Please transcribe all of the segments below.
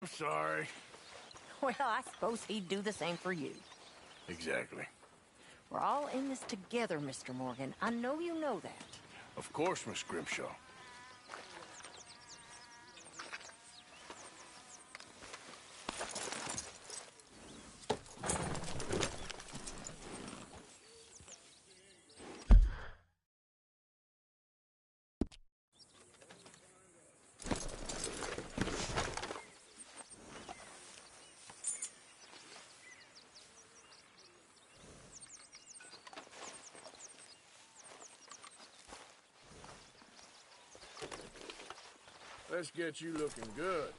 I'm sorry. Well, I suppose he'd do the same for you. Exactly. We're all in this together, Mr. Morgan. I know you know that. Of course, Miss Grimshaw. Let's get you looking good.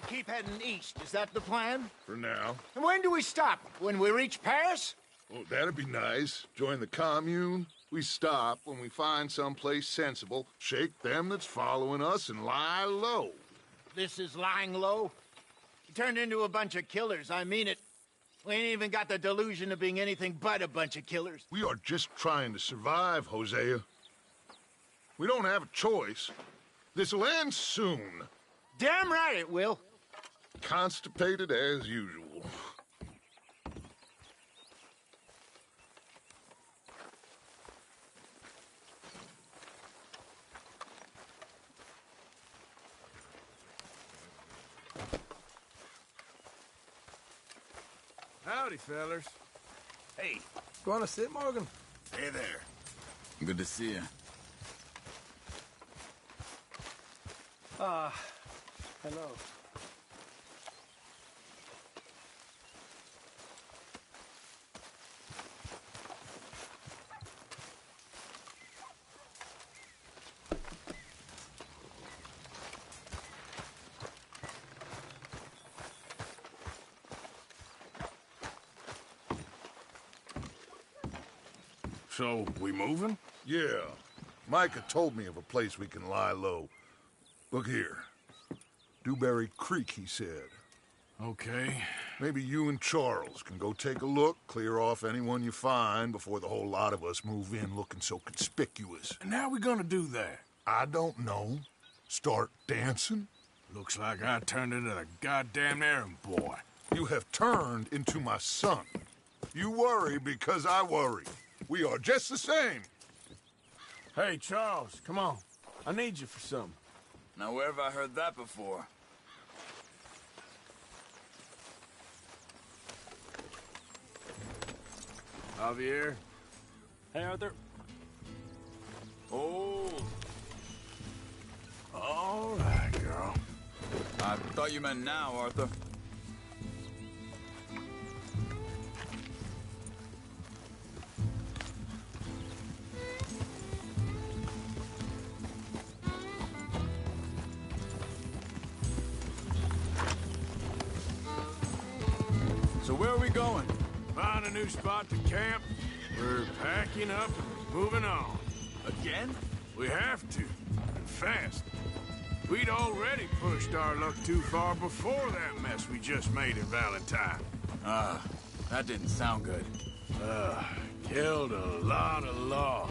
Keep heading east. Is that the plan? For now. And when do we stop? When we reach Paris? Oh, that'd be nice. Join the commune. We stop when we find someplace sensible, shake them that's following us, and lie low. This is lying low? We turned into a bunch of killers, I mean it. We ain't even got the delusion of being anything but a bunch of killers. We are just trying to survive, Hosea. We don't have a choice. This'll end soon. Damn right it will. Constipated as usual. Howdy, fellers. Hey, going to sit, Morgan? Hey there. Good to see you. Hello. So, we moving? Yeah. Micah told me of a place we can lie low. Look here. Dewberry Creek, he said. Okay. Maybe you and Charles can go take a look, clear off anyone you find before the whole lot of us move in looking so conspicuous. And how we gonna do that? I don't know. Start dancing? Looks like I turned into the goddamn errand boy. You have turned into my son. You worry because I worry. We are just the same. Hey, Charles, come on. I need you for something. Now, where have I heard that before? Javier. Hey, Arthur. Oh, All right, girl. I thought you meant now, Arthur. So where are we going? Find a new spot to camp. We're packing up and moving on. Again? We have to, and fast. We'd already pushed our luck too far before that mess we just made in Valentine. That didn't sound good. Killed a lot of law.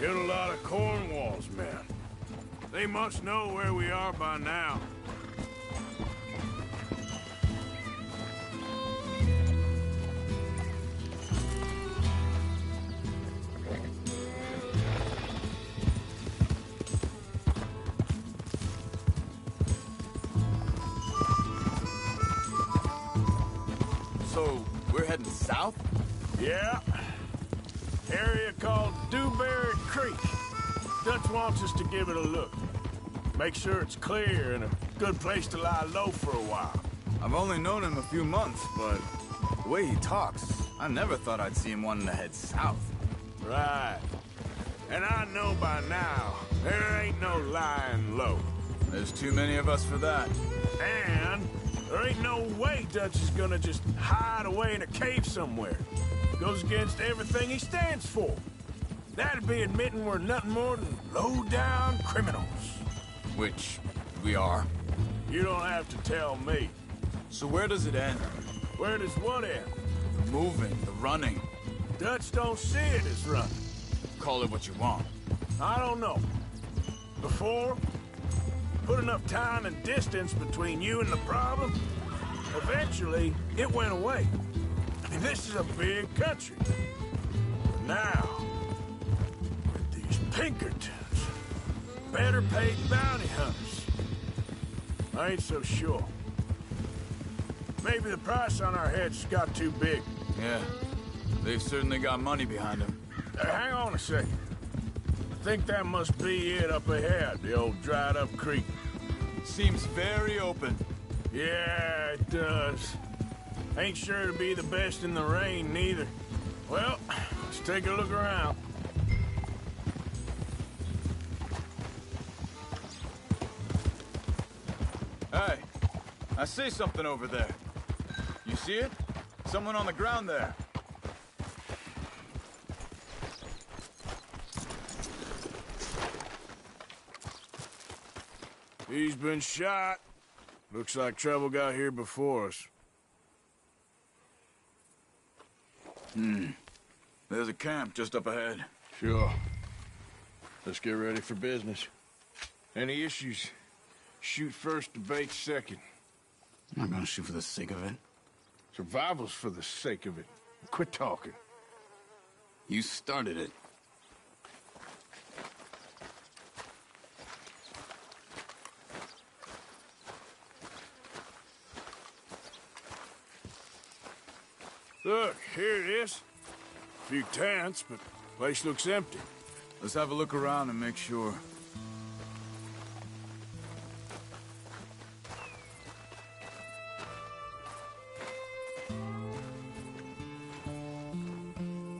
Killed a lot of Cornwall's men. They must know where we are by now. So, we're heading south? Yeah. Area called Dewberry Creek. Dutch wants us to give it a look. Make sure it's clear and a good place to lie low for a while. I've only known him a few months, but the way he talks, I never thought I'd see him wanting to head south. Right. And I know by now, there ain't no lying low. There's too many of us for that. And there ain't no way Dutch is gonna just hide away in a cave somewhere. Goes against everything he stands for. That'd be admitting we're nothing more than low-down criminals. Which we are. You don't have to tell me. So where does it end? Where does what end? The moving, the running. Dutch don't see it as running. Call it what you want. I don't know. Before, put enough time and distance between you and the problem, eventually it went away. I mean, this is a big country. But now, with these Pinkertons, better paid bounty hunters, I ain't so sure. Maybe the price on our heads got too big. Yeah, they've certainly got money behind them. Hang on a second. I think that must be it up ahead, the old dried-up creek. Seems very open. Yeah, it does. Ain't sure to be the best in the rain, neither. Well, let's take a look around. Hey, I see something over there. You see it? Someone on the ground there. He's been shot. Looks like trouble got here before us. There's a camp just up ahead. Sure. Let's get ready for business. Any issues? Shoot first, debate second. I'm not gonna shoot for the sake of it. Survival's for the sake of it. Quit talking. You started it. Look, here it is. A few tents, but the place looks empty. Let's have a look around and make sure.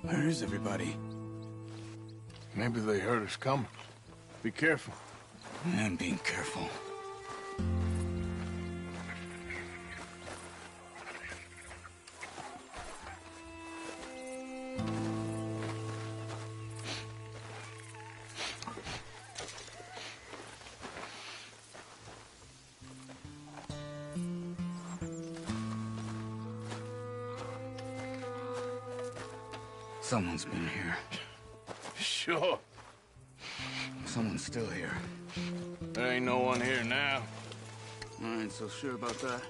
Where is everybody? Maybe they heard us coming. Be careful. I'm being careful. Someone's been here. Sure. Someone's still here. There ain't no one here now. I ain't so sure about that.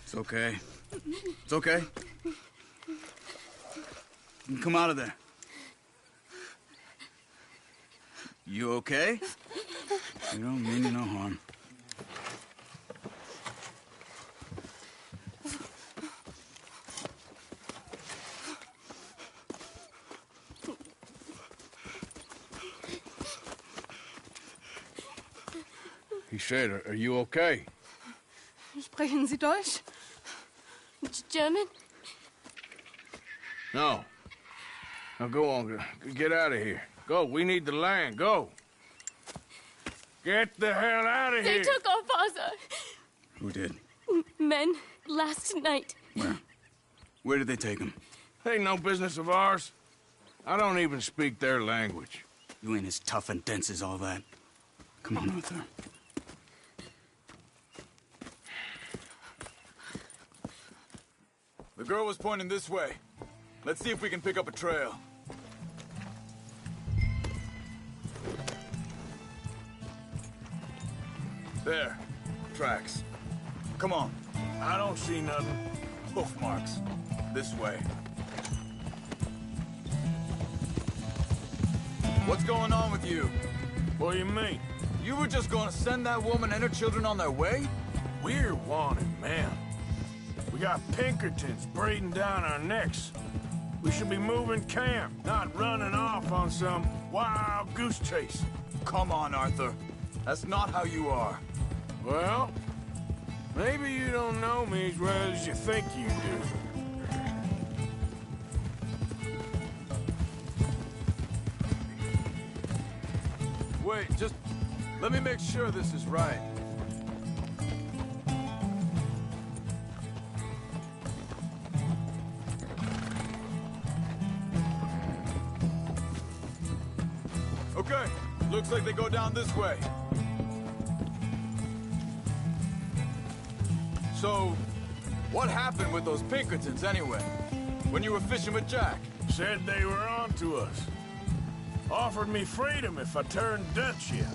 It's okay. It's okay. You can come out of there. You okay? You don't mean you no harm. He said, are you okay? Sprechen Sie Deutsch? German? No. Now go on, get out of here. Go, we need the land, go. Get the hell out of They here. took our father. Who did? Men, last night. Where? Where did they take him? Ain't no business of ours. I don't even speak their language. You ain't as tough and dense as all that. Come on, Arthur. The girl was pointing this way. Let's see if we can pick up a trail. There. Tracks. Come on. I don't see nothing. Hoof marks. This way. What's going on with you? What do you mean? You were just gonna send that woman and her children on their way? We're wanted, man. We got Pinkertons breathing down our necks. We should be moving camp, not running off on some wild goose chase. Come on, Arthur. That's not how you are. Well, maybe you don't know me as well as you think you do. Wait, just let me make sure this is right. Okay, looks like they go down this way. So, what happened with those Pinkertons anyway? When you were fishing with Jack? Said they were on to us. Offered me freedom if I turned Dutch yet.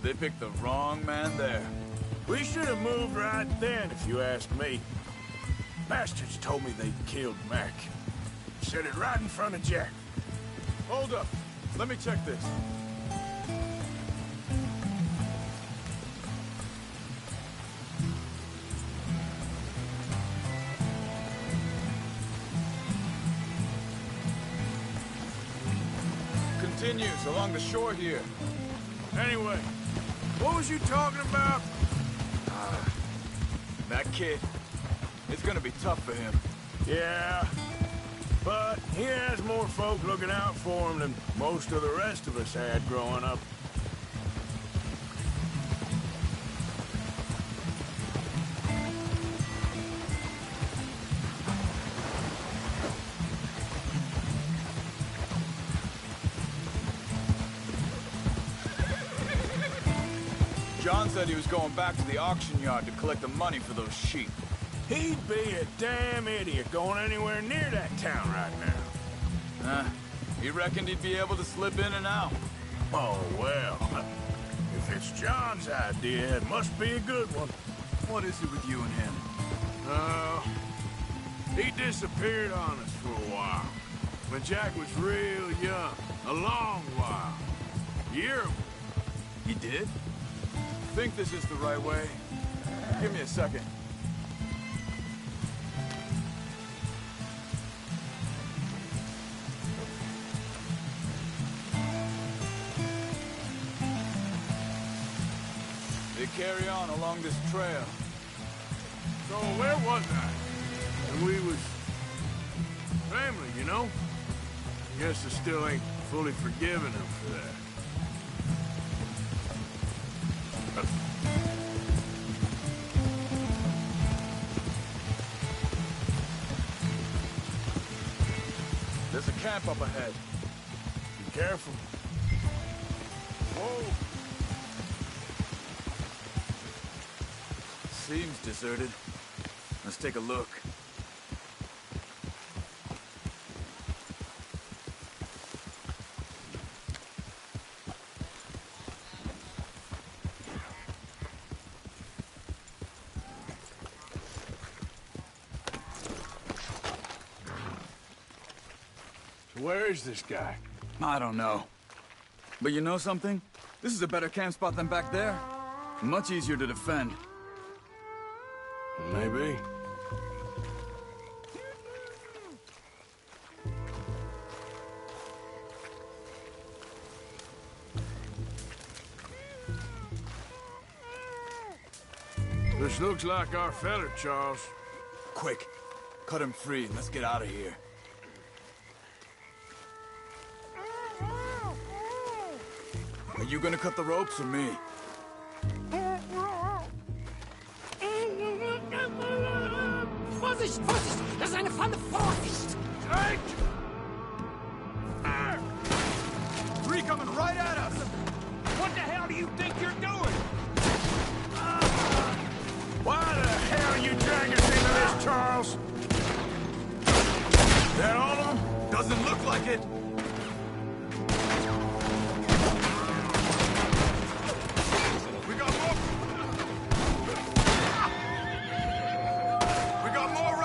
They picked the wrong man there. We should have moved right then, if you ask me. Bastards told me they'd killed Mac. Said it right in front of Jack. Hold up. Let me check this. Continues along the shore here. Anyway, what was you talking about? That kid. It's gonna be tough for him. Yeah, but he has more folk looking out for him than most of the rest of us had growing up. John said he was going back to the auction yard to collect the money for those sheep. He'd be a damn idiot going anywhere near that town right now. He reckoned he'd be able to slip in and out. Oh, well. If it's John's idea, it must be a good one. What is it with you and him? He disappeared on us for a while. When Jack was real young. A long while. Year. He did? Think this is the right way? Give me a second. They carry on along this trail. So where was I? And we was family, you know? Guess I still ain't fully forgiven him for that. There's a camp up ahead. Be careful. Whoa! Seems deserted. Let's take a look. Where is this guy? I don't know. But you know something? This is a better camp spot than back there. Much easier to defend. Maybe. This looks like our fella, Charles. Quick, cut him free and let's get out of here. Are you gonna cut the ropes or me? Vorsicht, Vorsicht! Das ist eine Pfanne! Vorsicht! Hey! Free coming right at us! What the hell do you think you're doing? Why the hell you drag us into this, Charles? That all of them? Doesn't look like it. We got more. We got more.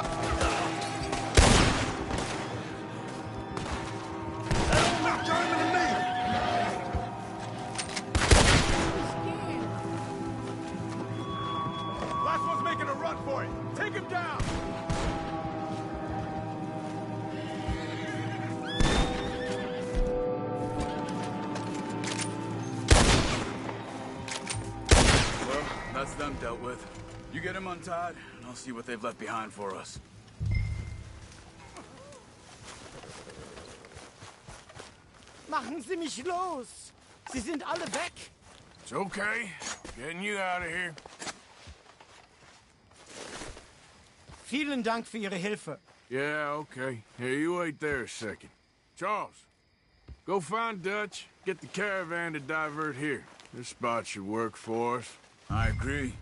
Last one's making a run for it. Take him down. That's them dealt with. You get them untied, and I'll see what they've left behind for us. Machen Sie mich los! Sie sind alle weg! It's okay. Getting you out of here. Vielen Dank für Ihre Hilfe. Yeah, okay. Here, you wait there a second. Charles, go find Dutch. Get the caravan to divert here. This spot should work for us. I agree.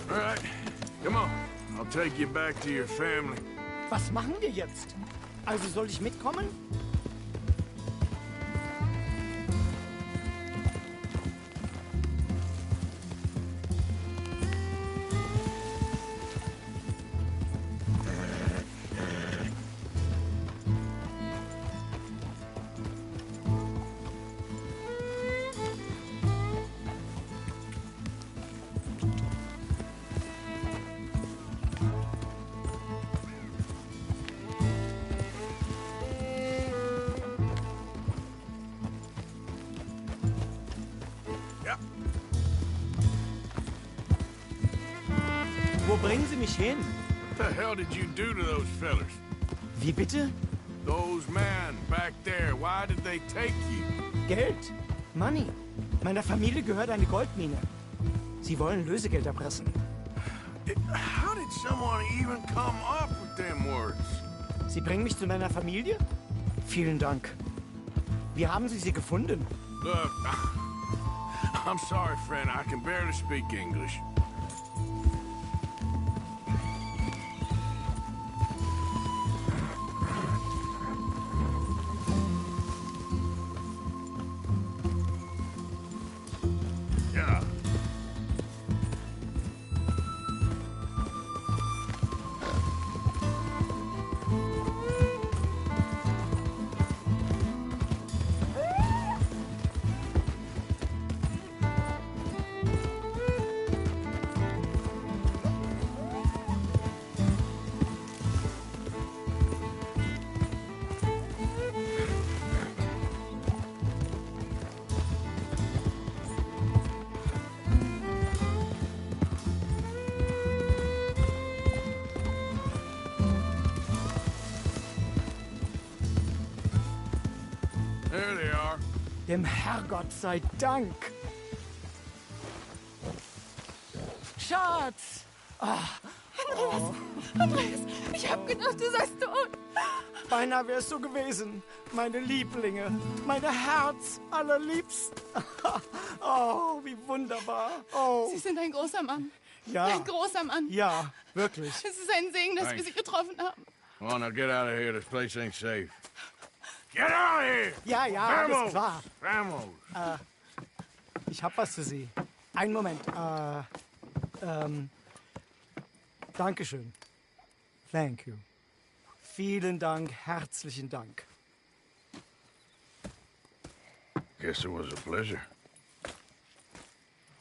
All right, come on. I'll take you back to your family. Was machen wir jetzt? Also soll ich mitkommen? Wo bringen Sie mich hin? What the hell did you do to those fellers? Wie bitte? Those men back there, why did they take you? Geld. Money. Meiner Familie gehört eine Goldmine. Sie wollen Lösegeld erpressen. How did someone even come up with them words? Sie bringen mich zu meiner Familie? Vielen Dank. Wie haben Sie sie gefunden? Look, I'm sorry, friend. I can barely speak English. Yeah. There they are. Dem Herrgott sei Dank. Schatz! Andreas, ich hab gedacht, du seist tot. Beinahe wär's so gewesen. Meine Lieblinge, meine Herz allerliebsten. Oh, wie wunderbar. Oh, Sie sind ein großer Mann. ja. Ein großer Mann. Ja, wirklich. Es ist ein Segen, dass wir Sie getroffen haben. Well, now get out of here. This place ain't safe. Get out of here! Ja, ja, alles klar. Vamos! Ich hab was für Sie. Einen Moment. Dankeschön. Thank you. Vielen Dank, herzlichen Dank. Guess it was a pleasure.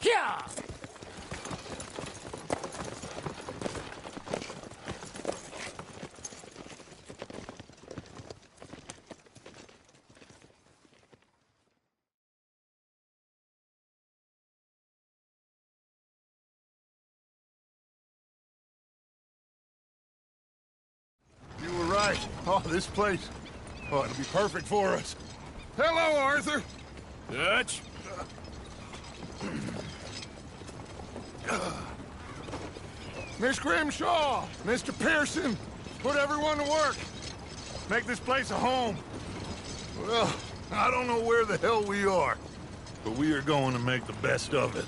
Ja! You were right. Oh, this place. Oh, it'll be perfect for us. Hello, Arthur. Dutch? Miss Grimshaw, Mr. Pearson, put everyone to work. Make this place a home. Well, I don't know where the hell we are, but we are going to make the best of it.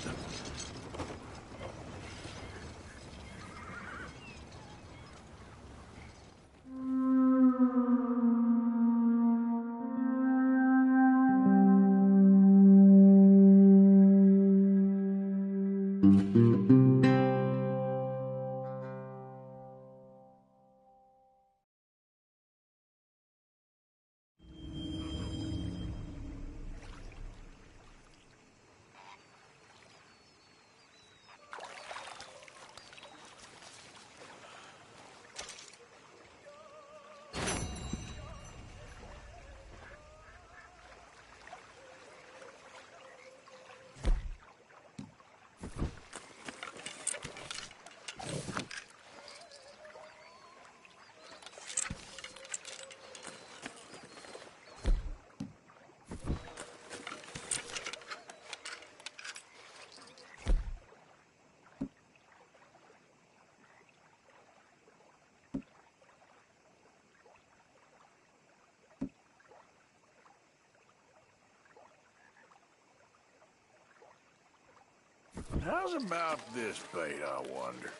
How's about this bait, I wonder?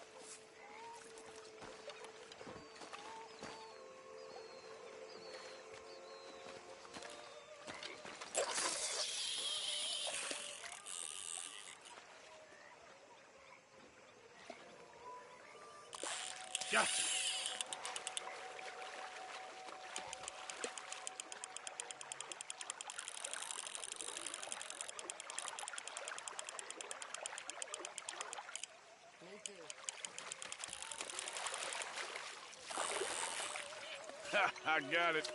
Gotcha. I got it.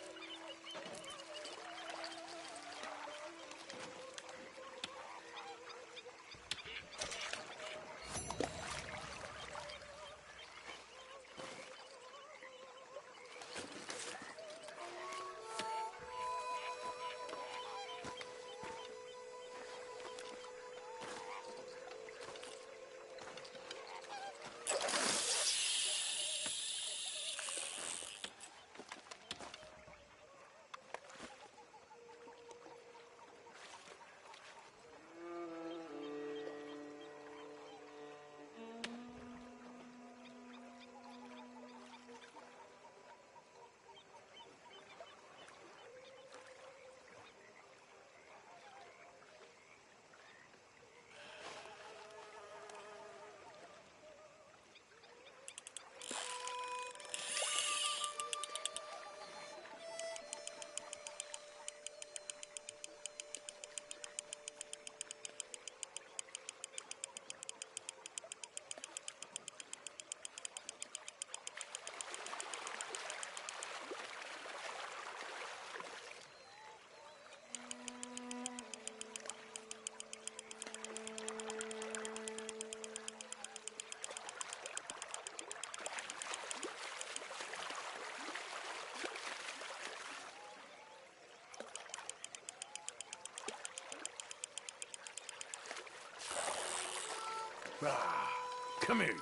Come here, you.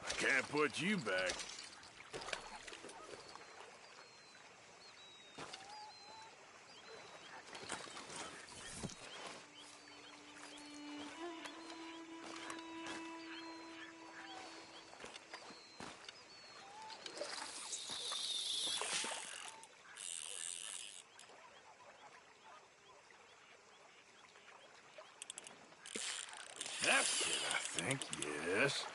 I can't put you back. That's it, I think, yes.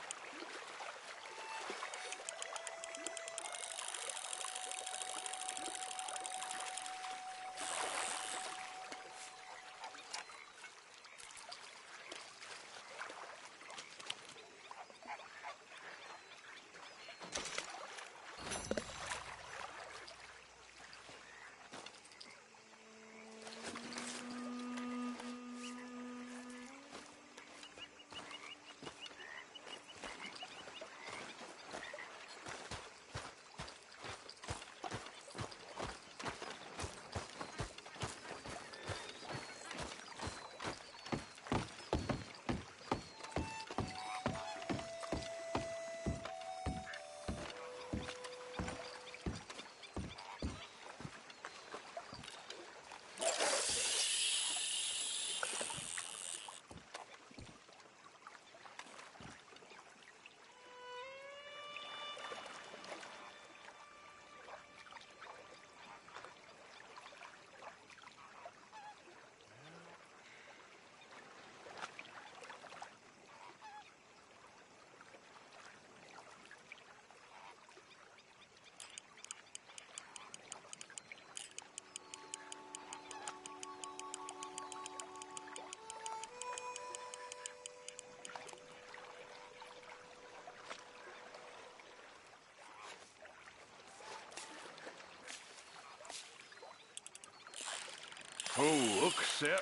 Oh, look, Sep.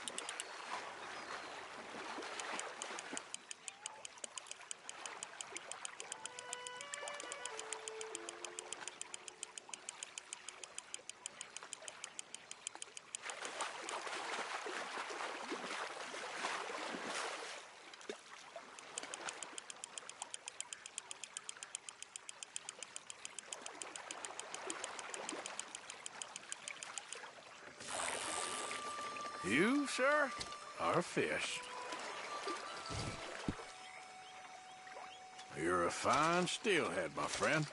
You, sir, are a fish. You're a fine steelhead, my friend.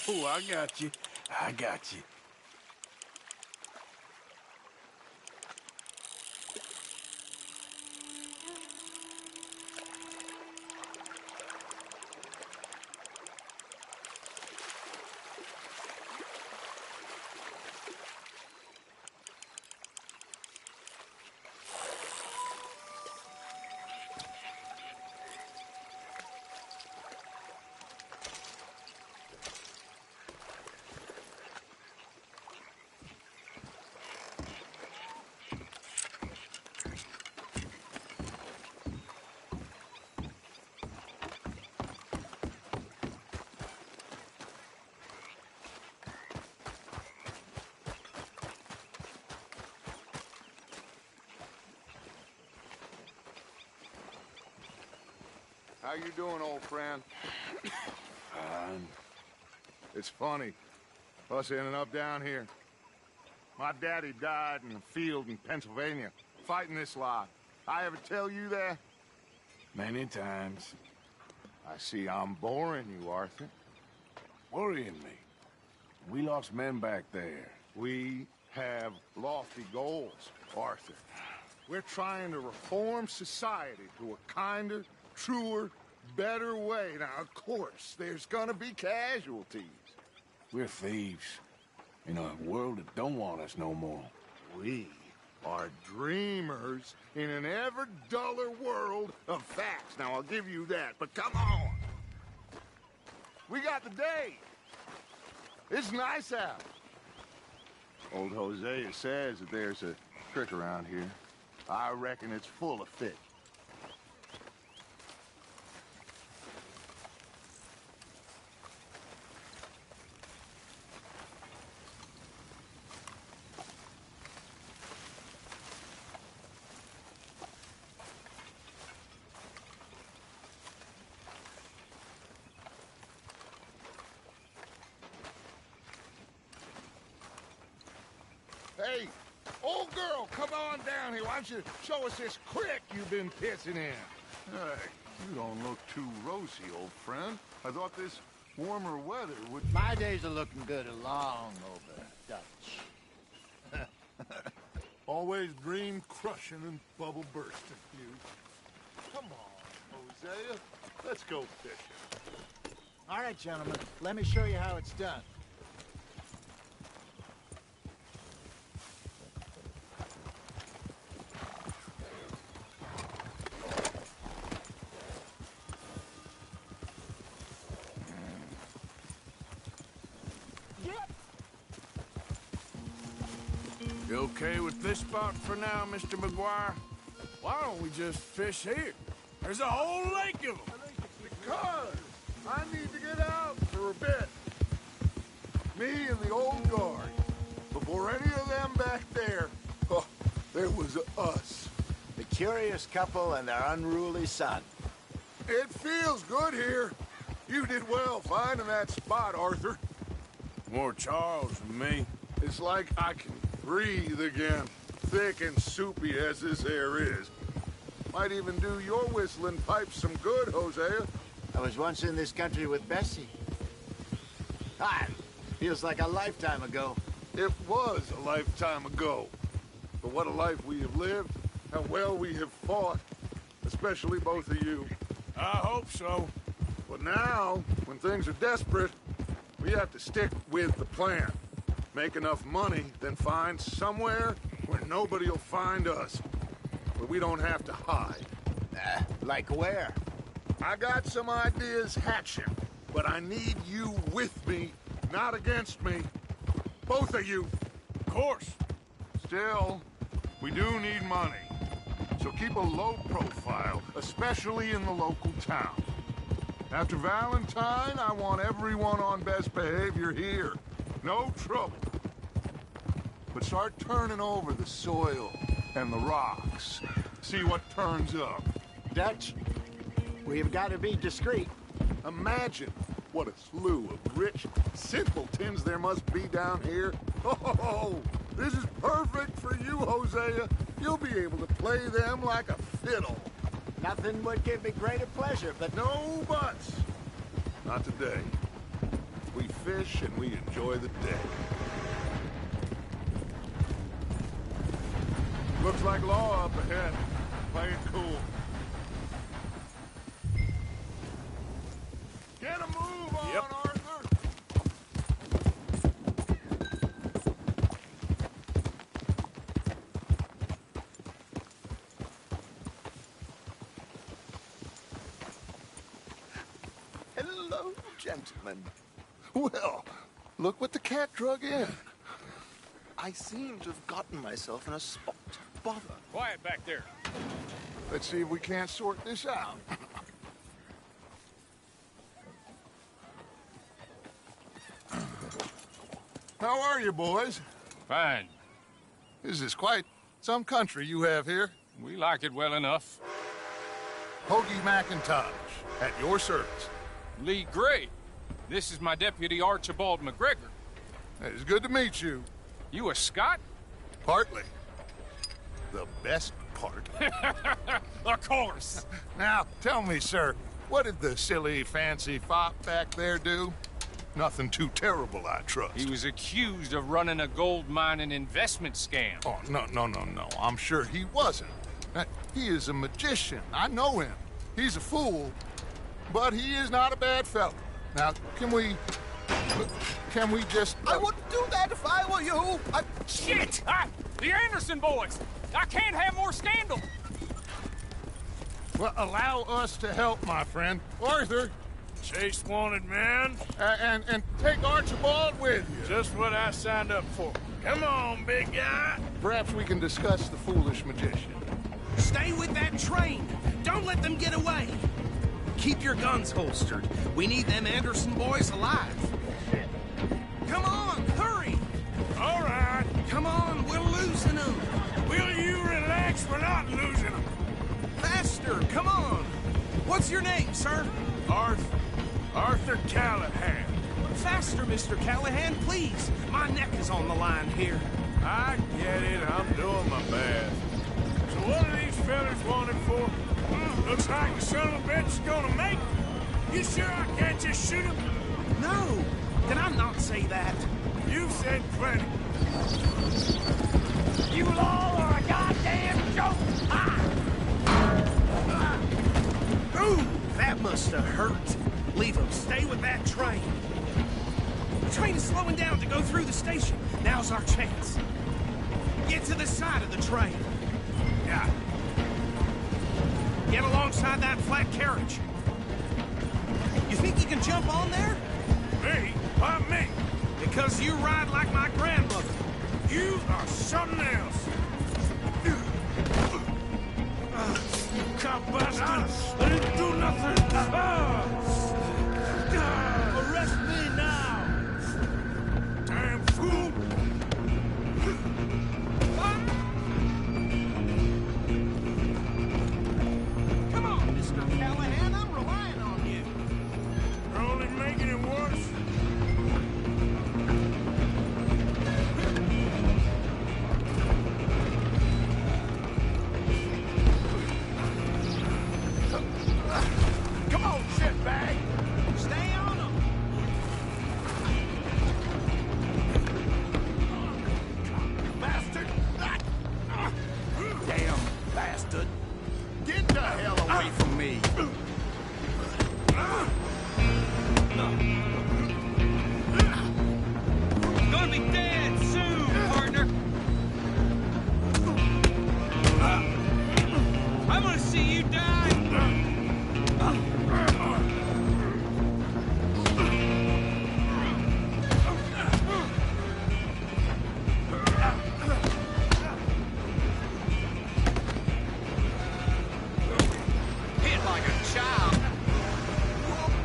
Oh, I got you. I got you. How you doing, old friend? Fine. It's funny, us ending up down here. My daddy died in a field in Pennsylvania, fighting this lot. I ever tell you that? Many times. I see I'm boring you, Arthur. Worrying me. We lost men back there. We have lofty goals, Arthur. We're trying to reform society to a kinder, truer, better way. Now, of course, there's gonna be casualties. We're thieves. In a world that don't want us no more. We are dreamers in an ever duller world of facts. Now, I'll give you that, but come on. We got the day. It's nice out. Old Hosea says that there's a creek around here. I reckon it's full of fish. Hey, old girl, come on down here. Why don't you show us this creek you've been pissing in? Hey, you don't look too rosy, old friend. I thought this warmer weather would... My days are looking good along over, Dutch. Always dream crushing and bubble bursting, you. Come on, Hosea. Let's go fishing. All right, gentlemen, let me show you how it's done. You okay with this spot for now, Mr. McGuire? Why don't we just fish here? There's a whole lake of them. Because I need to get out for a bit. Me and the old guard. Before any of them back there, oh, there was us. The curious couple and their unruly son. It feels good here. You did well finding that spot, Arthur. More Charles than me. It's like I can breathe again, thick and soupy as this air is. Might even do your whistling pipes some good, Hosea. I was once in this country with Bessie. Ah, feels like a lifetime ago. It was a lifetime ago. But what a life we have lived, how well we have fought, especially both of you. I hope so. But now, when things are desperate, we have to stick with the plan. Make enough money, then find somewhere where nobody will find us. Where we don't have to hide. Like where? I got some ideas hatching, but I need you with me, not against me. Both of you. Of course. Still, we do need money. So keep a low profile, especially in the local town. After Valentine, I want everyone on best behavior here. No trouble. But start turning over the soil and the rocks. See what turns up. Dutch, we've got to be discreet. Imagine what a slew of rich simpletons there must be down here. Oh, this is perfect for you, Hosea. You'll be able to play them like a fiddle. Nothing would give me greater pleasure, but No buts. Not today. We fish and we enjoy the day. Looks like law up ahead. Play it cool. Get a move on, Yep. Arthur! Hello, gentlemen. Well, look what the cat drug in. I seem to have gotten myself in a spot of bother. Quiet back there. Let's see if we can't sort this out. How are you, boys? Fine. This is quite some country you have here. We like it well enough. Hoagie McIntosh, at your service. Lee Gray. This is my deputy, Archibald McGregor. It's good to meet you. You a Scot? Partly. The best part. Of course. Now, tell me, sir, what did the silly, fancy fop back there do? Nothing too terrible, I trust. He was accused of running a gold mining investment scam. Oh, no. I'm sure he wasn't. He is a magician. I know him. He's a fool, but he is not a bad fellow. Now, can we just... I wouldn't do that if I were you. Shit! The Anderson boys! I can't have more scandal! Well, allow us to help, my friend. Arthur, Chase wanted man. and take Archibald with you. Just what I signed up for. Come on, big guy. Perhaps we can discuss the foolish magician. Stay with that train. Don't let them get away. Keep your guns holstered. We need them Anderson boys alive. Come on, hurry! All right. Come on, we're losing them. Will you relax? We're not losing them. Faster, come on. What's your name, sir? Arthur Callahan. Faster, Mr. Callahan, please. My neck is on the line here. I get it. I'm doing my best. So what are these fellas wanted for? Looks like the son of a bitch is gonna make it. You sure I can't just shoot him? No. Did I not say that? You said plenty. You all are a goddamn joke! Ooh, that must have hurt. Leave them. Stay with that train. The train is slowing down to go through the station. Now's our chance. Get to the side of the train. Yeah. Get alongside that flat carriage. You think you can jump on there? Me? Why me? Because you ride like my grandmother. You are something else. You cop bastard! I didn't do nothing! Arrest me now! Damn fool! Come on, Mr. Callahan, I'm relying on you. You're only making it worse. Come on, shitbag! Stay on them! Bastard! Damn bastard! Get the hell away from me! Gonna be dead soon, partner! I'm gonna see you die! Hit like a child!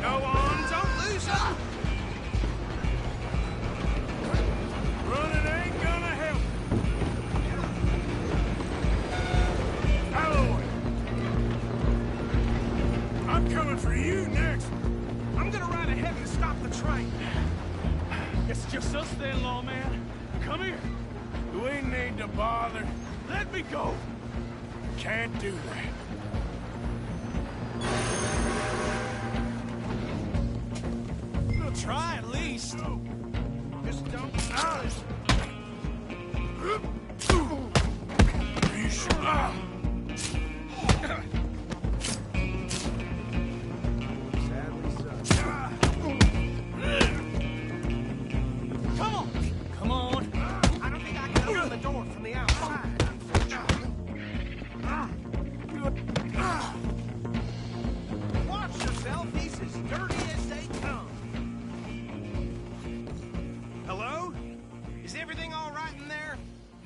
Go on, don't lose him! Running ain't gonna help. Alloway! I'm coming for you next. I'm gonna ride ahead and stop the train. It's just us then, lawman. Come here. We need to bother. Let me go. Can't do that. We'll try at least. Just don't notice. Come on! Come on! I don't think I can open the door from the outside, unfortunately. Watch yourself, he's as dirty as they come. Hello? Is everything all right in there?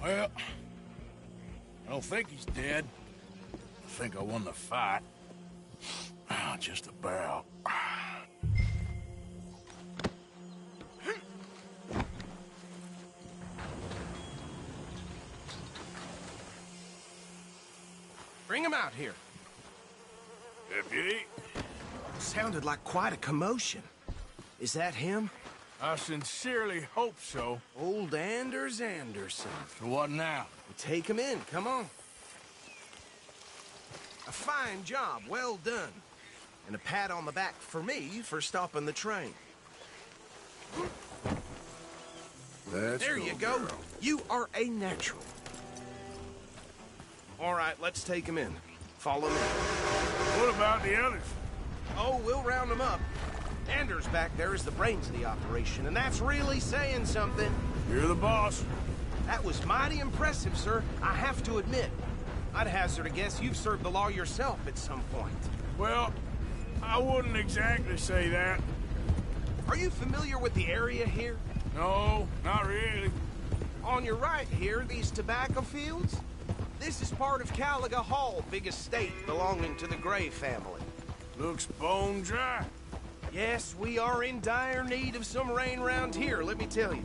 Well, I don't think he's dead. I think I won the fight. Just about. Bring him out here. Deputy? Sounded like quite a commotion. Is that him? I sincerely hope so. Old Anders Anderson. So what now? Take him in, come on. A fine job, well done. And a pat on the back for me for stopping the train. There you go. Girl. You are a natural. All right, let's take him in. Follow me. What about the others? Oh, we'll round them up. Anders back there is the brains of the operation, and that's really saying something. You're the boss. That was mighty impressive, sir. I have to admit. I'd hazard a guess you've served the law yourself at some point. Well, I wouldn't exactly say that. Are you familiar with the area here? No, not really. On your right here, these tobacco fields? This is part of Caliga Hall, big estate belonging to the Gray family. Looks bone dry. Yes, we are in dire need of some rain round here, let me tell you.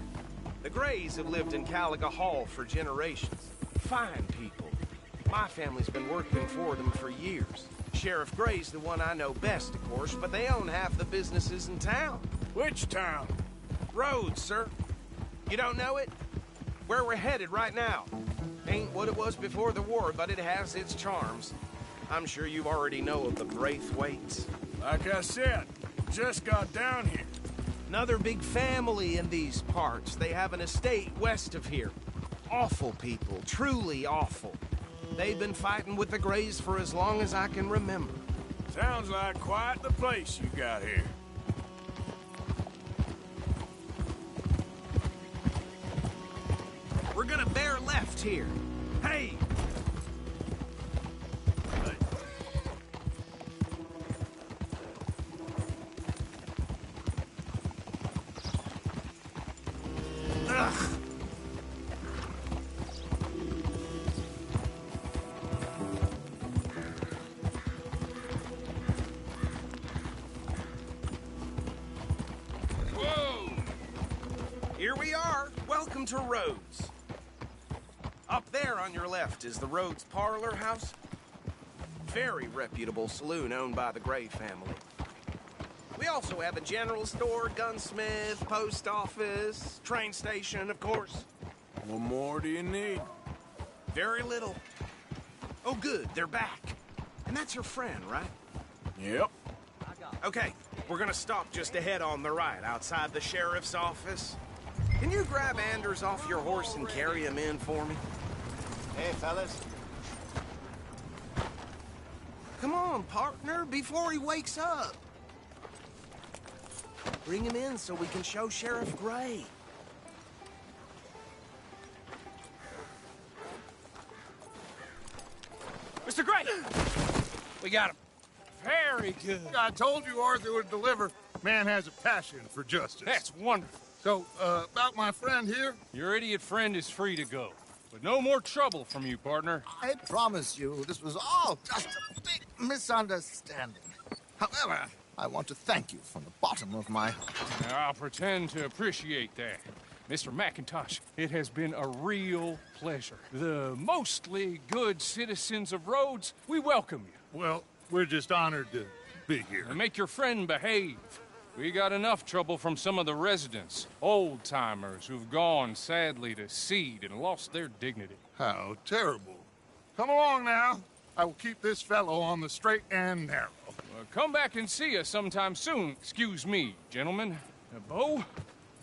The Grays have lived in Caliga Hall for generations. Fine people. My family's been working for them for years. Sheriff Gray's the one I know best, of course, but they own half the businesses in town. Which town? Rhodes, sir. You don't know it? Where we're headed right now. Ain't what it was before the war, but it has its charms. I'm sure you already know of the Braithwaites. Like I said, just got down here. Another big family in these parts. They have an estate west of here. Awful people, truly awful. They've been fighting with the Grays for as long as I can remember. Sounds like quite the place you got here. We're gonna bear left here. Hey! Ugh! Whoa! Here we are. Welcome to Rhodes. Up there on your left is the Rhodes Parlor House. Very reputable saloon owned by the Gray family. We also have a general store, gunsmith, post office, train station, of course. What more do you need? Very little. Oh, good, they're back. And that's your friend, right? Yep. Okay, we're gonna stop just ahead on the right, outside the sheriff's office. Can you grab Anders off your horse and carry him in for me? Hey, fellas. Come on, partner, before he wakes up. Bring him in so we can show Sheriff Gray. Mr. Gray! We got him. Very good. I told you Arthur would deliver. Man has a passion for justice. That's wonderful. So, about my friend here? Your idiot friend is free to go. But no more trouble from you, partner. I promise you, this was all just a big misunderstanding. However, I want to thank you from the bottom of my heart. I'll pretend to appreciate that. Mr. McIntosh, it has been a real pleasure. The mostly good citizens of Rhodes, we welcome you. Well, we're just honored to be here. And make your friend behave. We got enough trouble from some of the residents, old-timers who've gone, sadly, to seed and lost their dignity. How terrible. Come along now. I will keep this fellow on the straight and narrow. Come back and see us sometime soon. Excuse me, gentlemen. Bo,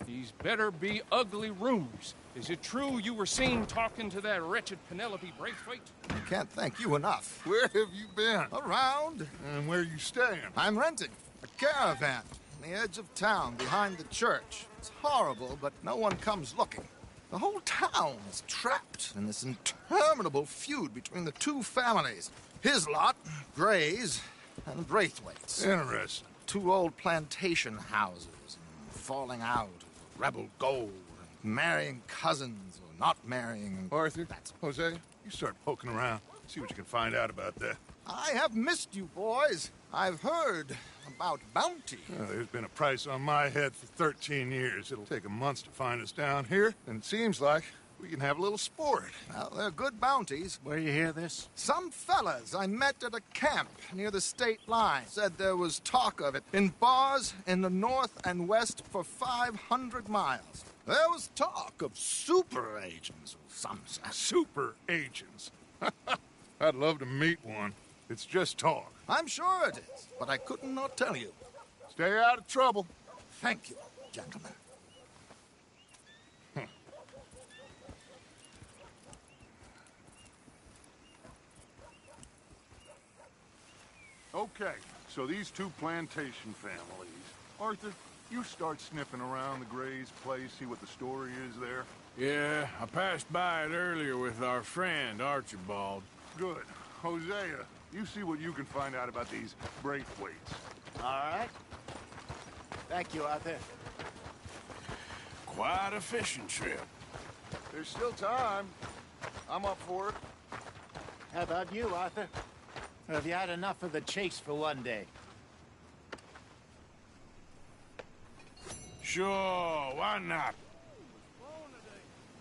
these better be ugly rumors. Is it true you were seen talking to that wretched Penelope Braithwaite? I can't thank you enough. Where have you been? Around. And where you staying? I'm renting a caravan on the edge of town behind the church. It's horrible, but no one comes looking. The whole town is trapped in this interminable feud between the two families. His lot, Gray's, and Braithwaite's. Interesting. Two old plantation houses, falling out, rebel gold, marrying cousins or not marrying. Arthur, Jose, you start poking around. See what you can find out about that. I have missed you, boys. I've heard about bounty. There's been a price on my head for 13 years. It'll take a month to find us down here, and it seems like We can have a little sport. Well, they're good bounties. Where you hear this? Some fellas I met at a camp near the state line said there was talk of it in bars in the north and west for 500 miles. There was talk of super agents of some sort. Super agents. I'd love to meet one. It's just talk. I'm sure it is, but I couldn't not tell you. Stay out of trouble. Thank you, gentlemen. Okay, so these two plantation families. Arthur, you start sniffing around the Gray's place, see what the story is there. Yeah, I passed by it earlier with our friend, Archibald. Good. Hosea, you see what you can find out about these Braithwaites. All right. Thank you, Arthur. Quite a fishing trip. There's still time. I'm up for it. How about you, Arthur? Or have you had enough of the chase for one day? Sure, why not?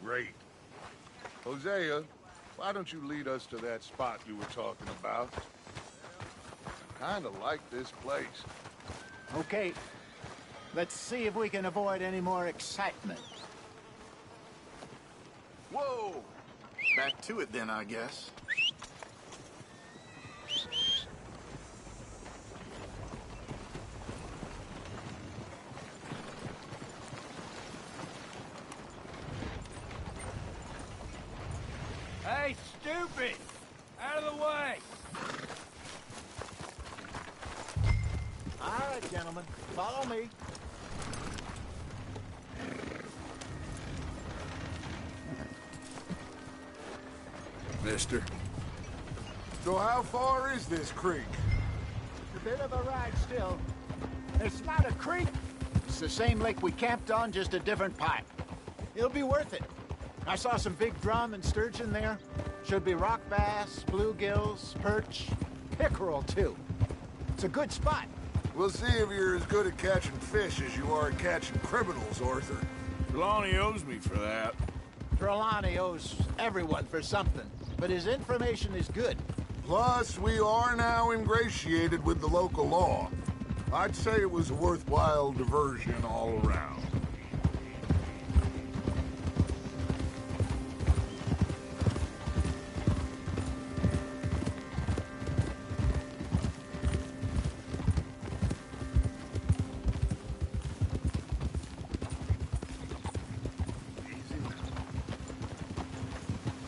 Great. Hosea, why don't you lead us to that spot you were talking about? I kinda like this place. Okay. Let's see if we can avoid any more excitement. Whoa! Back to it then, I guess. Hey, stupid! Out of the way! All right, gentlemen. Follow me. Mister. So how far is this creek? It's a bit of a ride still. It's not a creek. It's the same lake we camped on, just a different pipe. It'll be worth it. I saw some big drum and sturgeon there. Should be rock bass, bluegills, perch, pickerel, too. It's a good spot. We'll see if you're as good at catching fish as you are at catching criminals, Arthur. Trelawney owes me for that. Trelawney owes everyone for something, but his information is good. Plus, we are now ingratiated with the local law. I'd say it was a worthwhile diversion all around.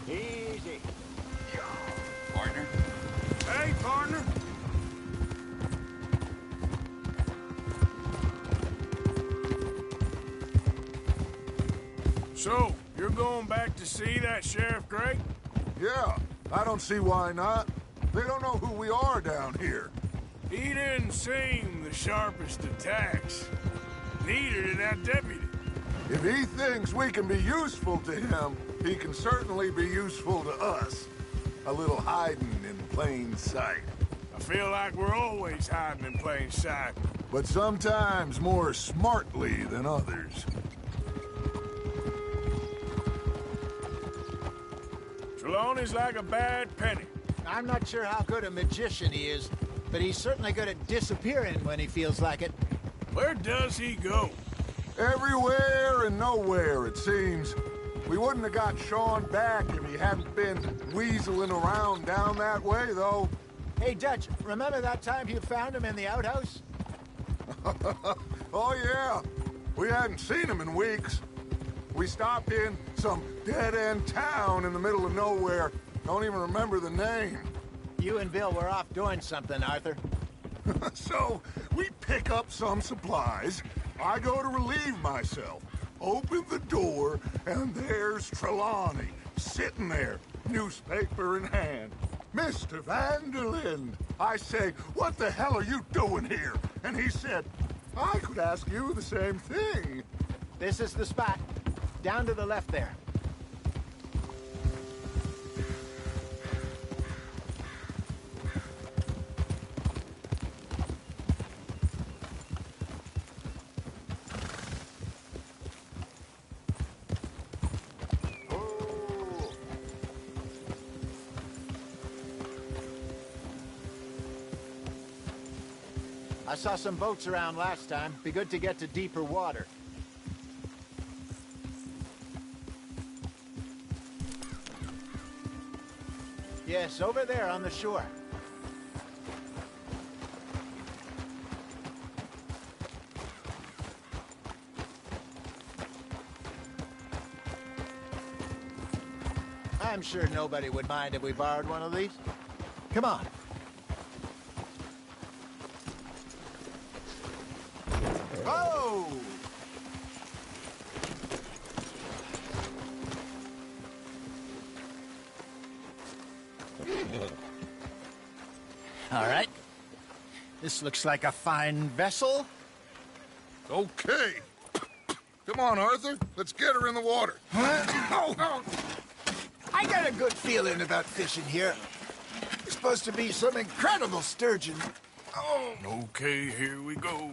Easy. Partner? Hey, partner! So, you're going back to see that Sheriff Gray? Yeah, I don't see why not. They don't know who we are down here. He didn't seem the sharpest attacks. Neither did that deputy. If he thinks we can be useful to him, he can certainly be useful to us. A little hiding in plain sight. I feel like we're always hiding in plain sight. But sometimes more smartly than others. Trelawney's like a bad penny. I'm not sure how good a magician he is, but he's certainly good at disappearing when he feels like it. Where does he go? Everywhere and nowhere, it seems. We wouldn't have got Sean back if he hadn't been weaseling around down that way, though. Hey, Dutch, remember that time you found him in the outhouse? Oh, yeah. We hadn't seen him in weeks. We stopped in some dead-end town in the middle of nowhere. Don't even remember the name. You and Bill were off doing something, Arthur. So, we pick up some supplies. I go to relieve myself. Open the door, and there's Trelawney, sitting there, newspaper in hand. Mr. Vanderlyn. I say, what the hell are you doing here? And he said, I could ask you the same thing. This is the spot. Down to the left there. I saw some boats around last time. Be good to get to deeper water. Yes, over there on the shore. I'm sure nobody would mind if we borrowed one of these. Come on. Oh! All right. This looks like a fine vessel. Okay. Come on, Arthur. Let's get her in the water. Oh. I got a good feeling about fishing here. It's supposed to be some incredible sturgeon. Oh. Okay, here we go.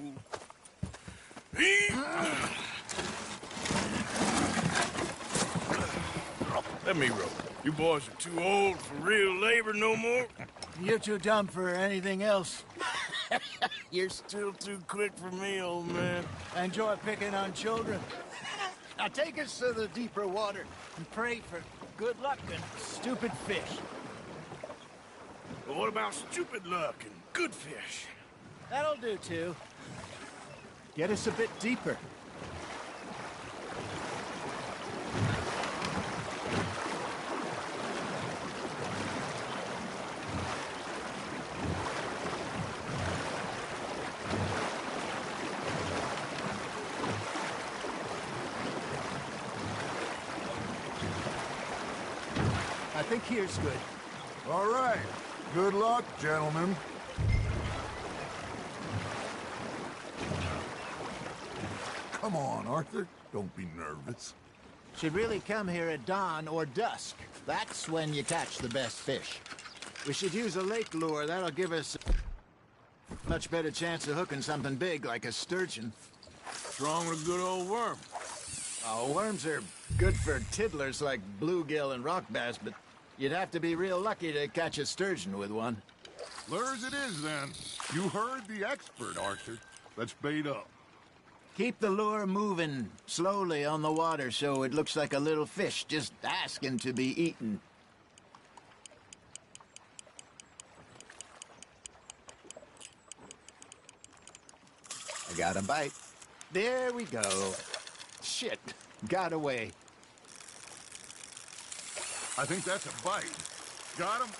Let me row. You boys are too old for real labor no more. You're too dumb for anything else. You're still too quick for me, old man. Enjoy picking on children. Now take us to the deeper water and pray for good luck and stupid fish. But what about stupid luck and good fish? That'll do, too. Get us a bit deeper. I think here's good. All right. Good luck, gentlemen. Come on, Arthur. Don't be nervous. Should really come here at dawn or dusk. That's when you catch the best fish. We should use a lake lure. That'll give us a much better chance of hooking something big like a sturgeon. What's wrong with a good old worm? Oh, worms are good for tiddlers like bluegill and rock bass, but you'd have to be real lucky to catch a sturgeon with one. Lures it is, then. You heard the expert, Arthur. Let's bait up. Keep the lure moving slowly on the water so it looks like a little fish just asking to be eaten. I got a bite. There we go. Shit, got away. I think that's a bite. Got him?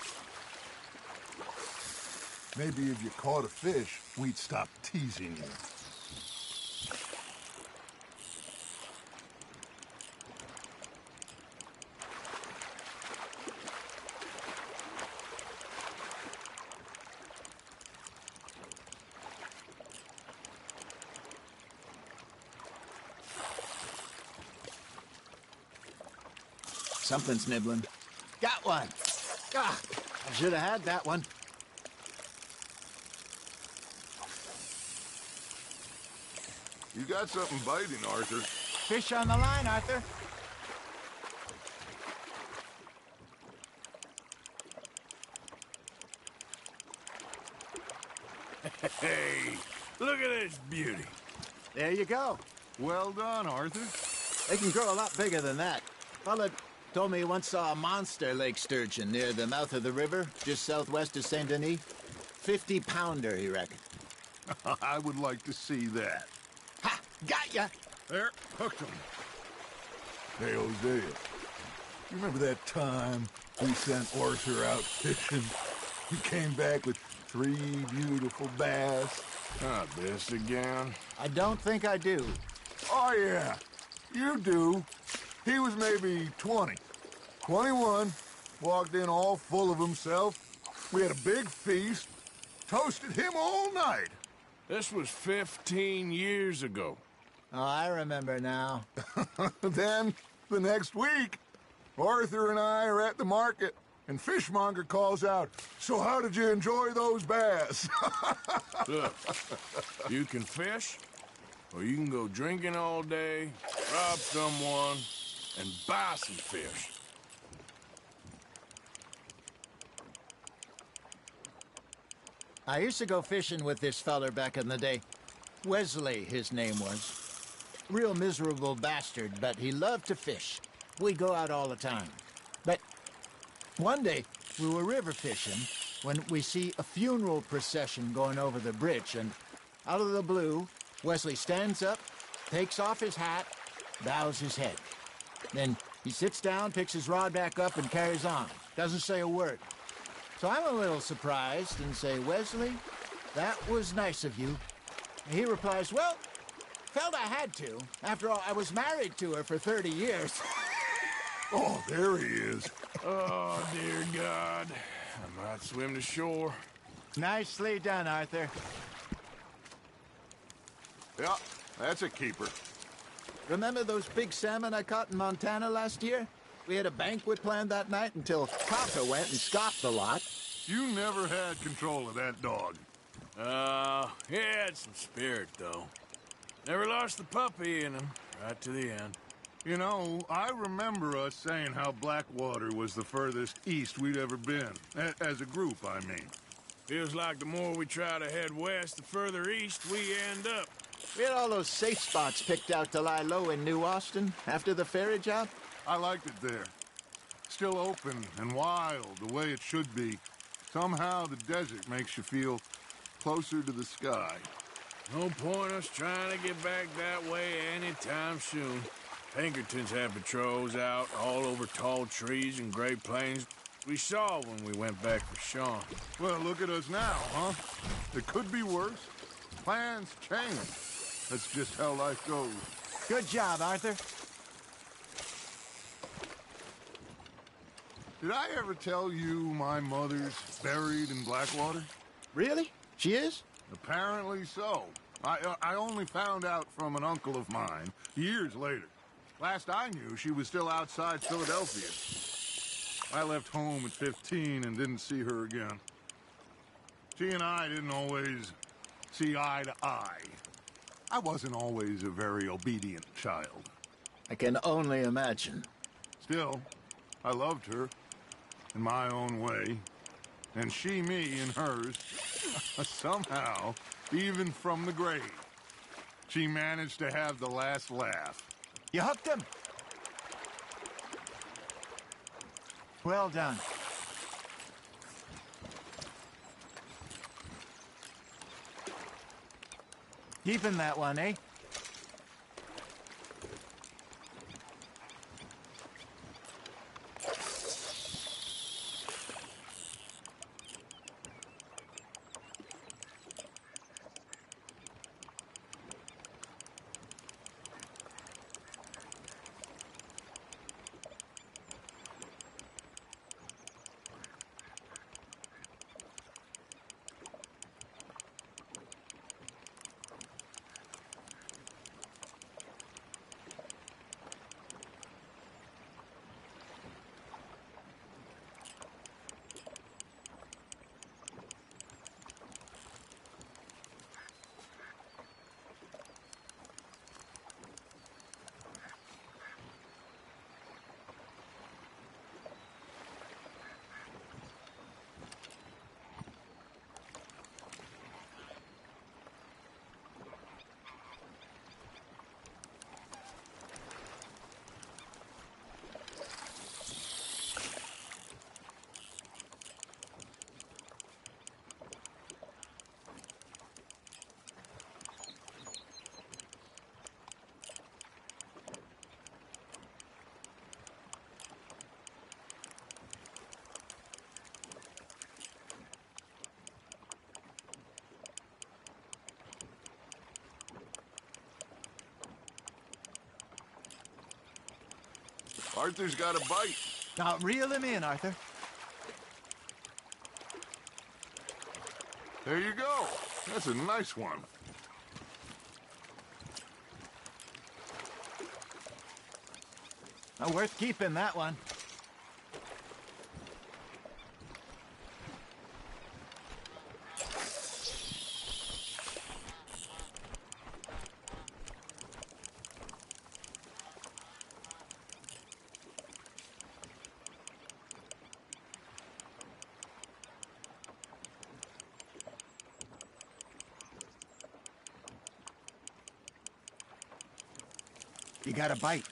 Maybe if you caught a fish, we'd stop teasing you. Something's nibbling. Got one. Ah, I should have had that one. You got something biting, Arthur. Fish on the line, Arthur. Hey, look at this beauty. There you go. Well done, Arthur. They can grow a lot bigger than that. Fella told me he once saw a monster lake sturgeon near the mouth of the river, just southwest of Saint Denis. 50-pounder, he reckoned. I would like to see that. Ha! Got ya! There, hooked him. Hey, Hosea. You remember that time we sent Arthur out fishing? He came back with 3 beautiful bass. Not this again. I don't think I do. Oh, yeah. You do. He was maybe 20. 21. Walked in all full of himself. We had a big feast. Toasted him all night. This was 15 years ago. Oh, I remember now. Then, the next week, Arthur and I are at the market, and Fishmonger calls out, "So how did you enjoy those bass?" Look, you can fish, or you can go drinking all day, rob someone, and buy some fish. I used to go fishing with this feller back in the day. Wesley, his name was. Real miserable bastard, but he loved to fish. We'd go out all the time. But one day, we were river fishing when we see a funeral procession going over the bridge, and out of the blue, Wesley stands up, takes off his hat, bows his head. Then he sits down, picks his rod back up, and carries on. Doesn't say a word. So I'm a little surprised and say, Wesley, that was nice of you. And he replies, well, felt I had to. After all, I was married to her for 30 years. Oh, there he is. Oh, dear God. I might swim to shore. Nicely done, Arthur. Yeah, that's a keeper. Remember those big salmon I caught in Montana last year? We had a banquet planned that night until Cocker went and scoffed the lot. You never had control of that dog. He had some spirit, though. Never lost the puppy in him, right to the end. You know, I remember us saying how Blackwater was the furthest east we'd ever been. As a group, I mean. Feels like the more we try to head west, the further east we end up. We had all those safe spots picked out to lie low in New Austin after the ferry job. I liked it there. Still open and wild, the way it should be. Somehow the desert makes you feel closer to the sky. No point us trying to get back that way anytime soon. Pinkertons had patrols out all over tall trees and Great Plains. We saw when we went back for Sean. Well, look at us now, huh? It could be worse. Plans change. That's just how life goes. Good job, Arthur. Did I ever tell you my mother's buried in Blackwater? Really? She is? Apparently so. I only found out from an uncle of mine years later. Last I knew, she was still outside Philadelphia. I left home at 15 and didn't see her again. She and I didn't always see eye to eye. I wasn't always a very obedient child. I can only imagine. Still, I loved her in my own way, and she me in hers. Somehow, even from the grave, she managed to have the last laugh. You hooked him. Well done. Keeping that one, eh? Arthur's got a bite. Now reel him in, Arthur. There you go. That's a nice one. Worth keeping, that one. You got a bite.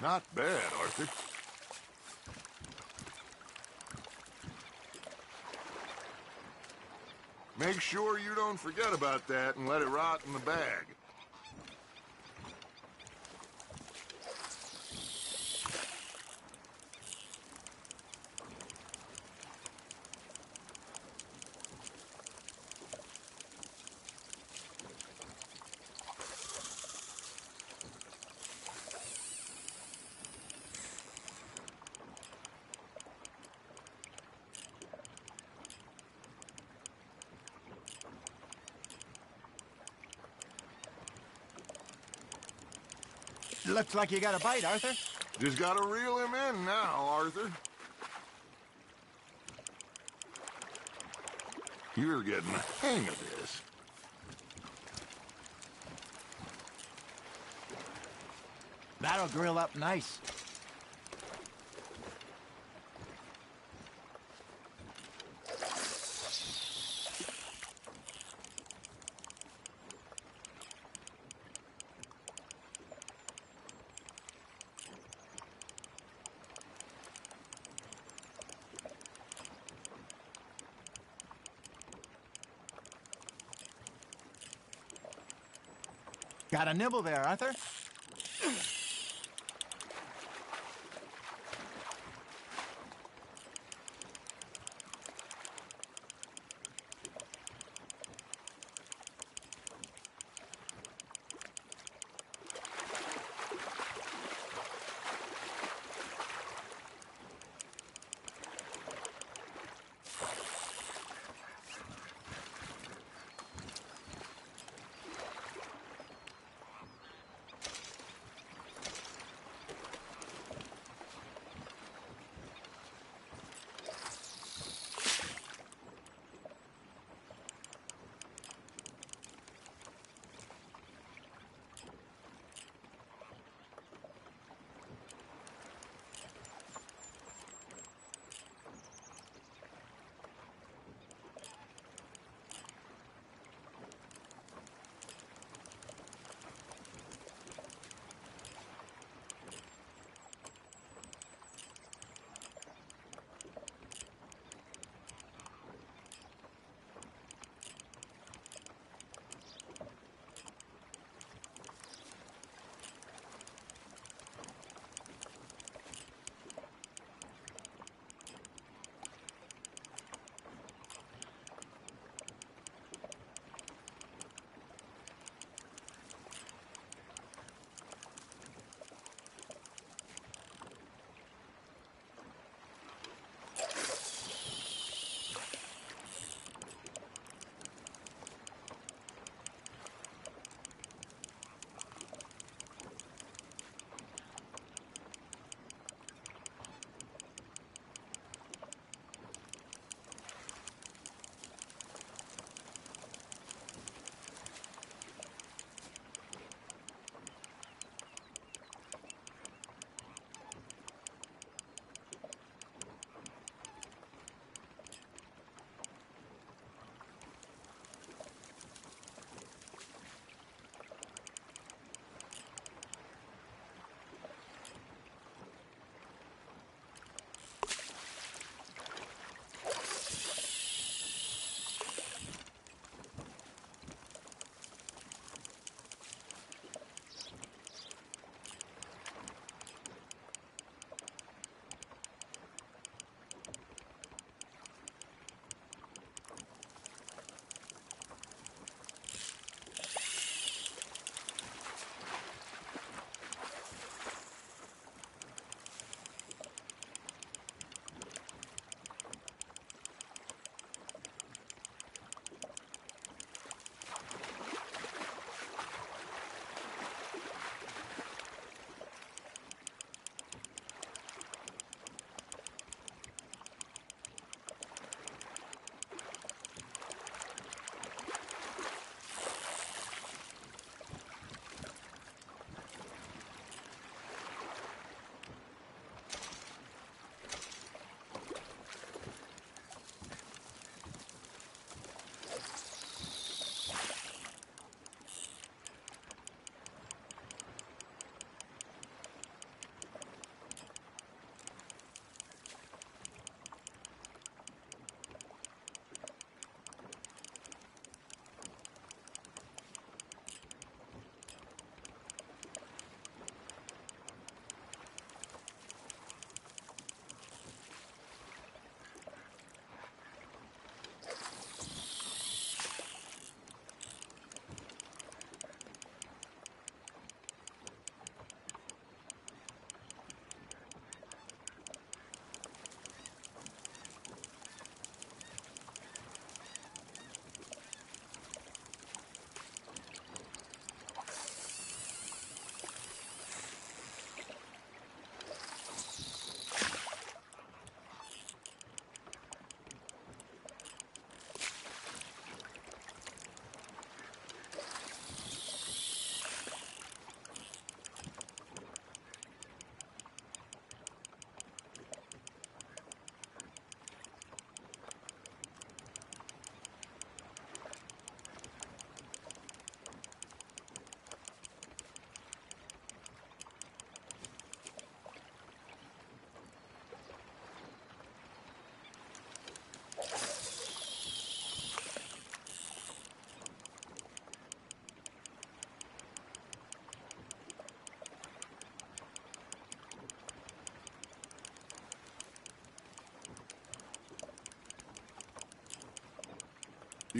Not bad, Arthur. Make sure you don't forget about that and let it rot in the bag. Looks like you got a bite, Arthur. Just gotta reel him in now, Arthur. You're getting the hang of this. That'll grill up nice. Got a nibble there, Arthur?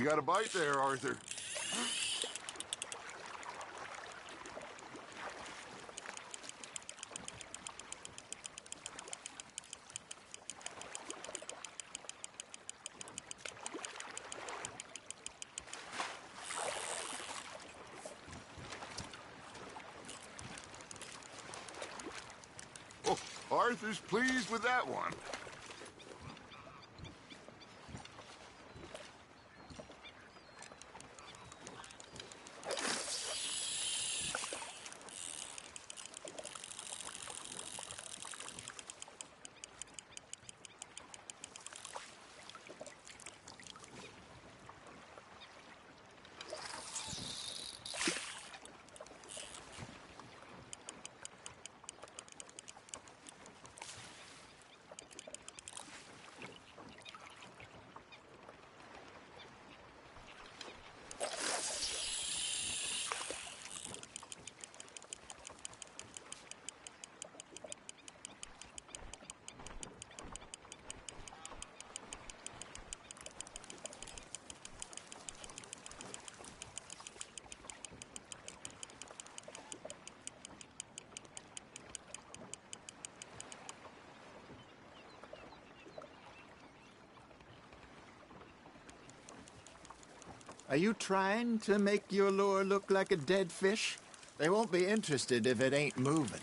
You got a bite there, Arthur. Oh, Arthur's pleased with that one. Are you trying to make your lure look like a dead fish? They won't be interested if it ain't moving.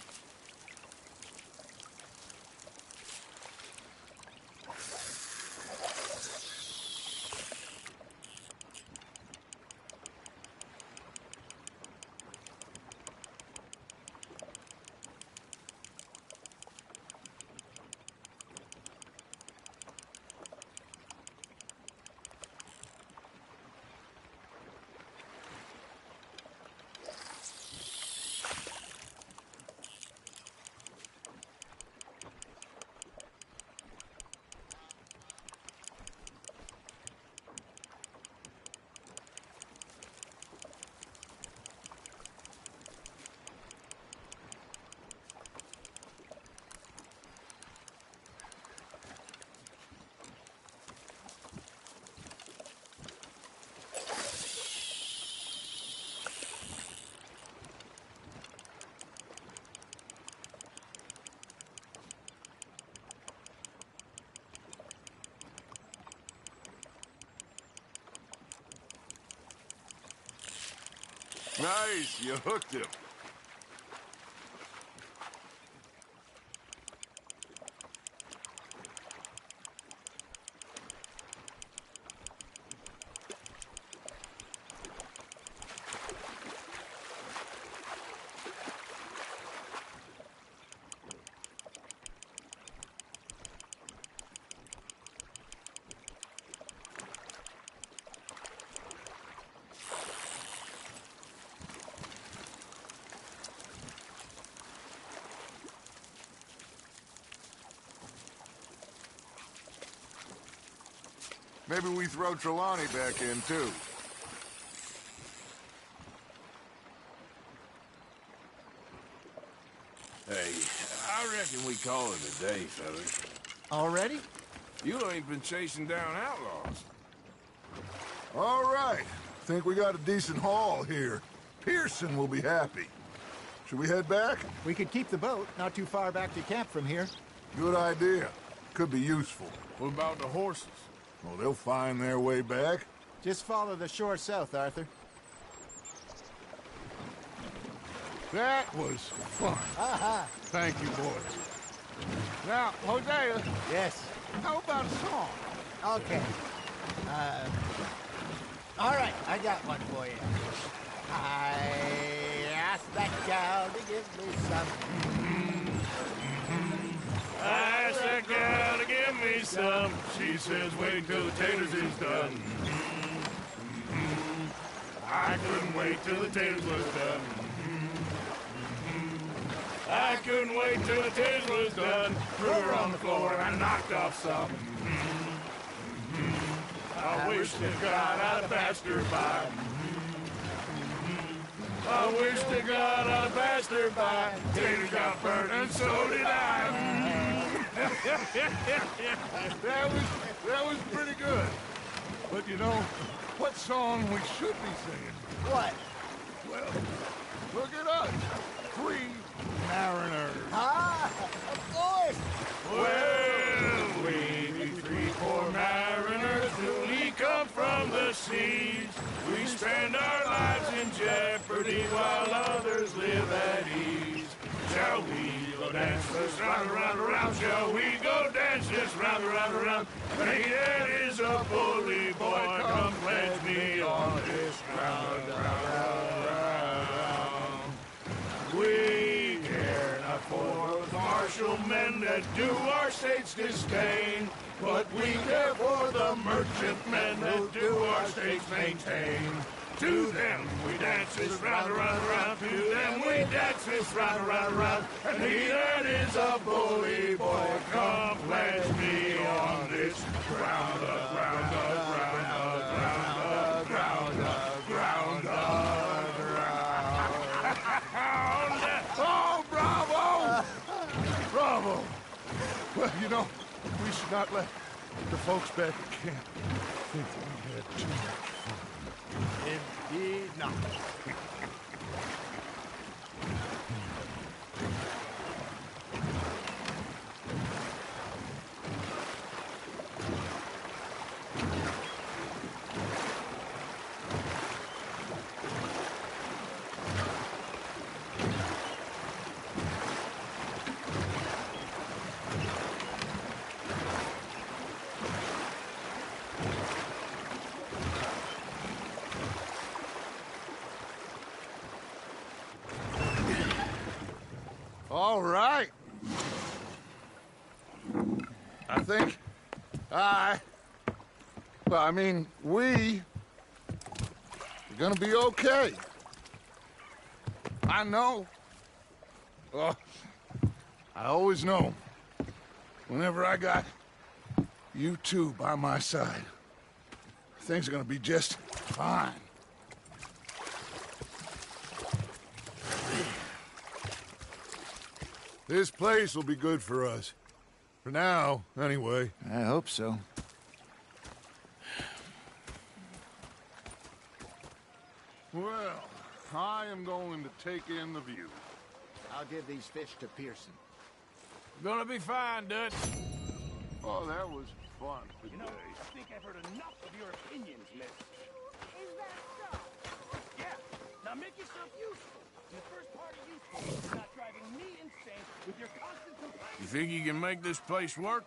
Nice, you hooked him. Maybe we throw Trelawney back in, too. Hey, I reckon we call it a day, fellas. Already? You ain't been chasing down outlaws. All right. Think we got a decent haul here. Pearson will be happy. Should we head back? We could keep the boat not too far back to camp from here. Good idea. Could be useful. What about the horses? Well, they'll find their way back. Just follow the shore south, Arthur. That was fun. Aha! Thank you, boys. Now, Hosea, Yes. how about a song? Okay. All right, I got one for you. I asked that gal to give me some. I asked that gal to give me some. She says wait till the taters is done. I couldn't wait till the taters was done. I couldn't wait till the taters was done. Threw her on the floor and I knocked off some. I wish to God I'd have passed her by. I wish to God I'd have passed her by. Taters got burnt and so did I. That was pretty good. But you know, what song we should be singing. What? Well, look at us. Free mariners. Ah, of course. Well, we be 3-4 mariners newly come from the seas. We spend our lives in jeopardy while others live at ease. Shall we go dance this round, around, around? Shall we go dance this round, around, around? Hey, that is a bully boy. Come pledge me on this round, round, round. We care not for the martial men that do our state's disdain, but we care for the merchantmen that do our state's maintain. To them we dance this round, round, round. To them we dance this round, round, round. And he that is a bully boy, come pledge me on this ground, ground, ground, ground, ground, ground, ground. Oh, bravo! Bravo! Well, you know, we should not let the folks back at camp think that we had too much fun. Indeed not. All right. I think we're gonna be okay. I know. Oh, I always know. Whenever I got you two by my side, things are gonna be just fine. This place will be good for us. For now, anyway. I hope so. Well, I am going to take in the view. I'll give these fish to Pearson. Gonna be fine, Dutch. Oh, that was fun today. You know, I think I've heard enough of your opinions, miss. Is that so? Yeah. Now make yourself useful. And the first part of useful is not driving me insane with your constant complaints. You think you can make this place work?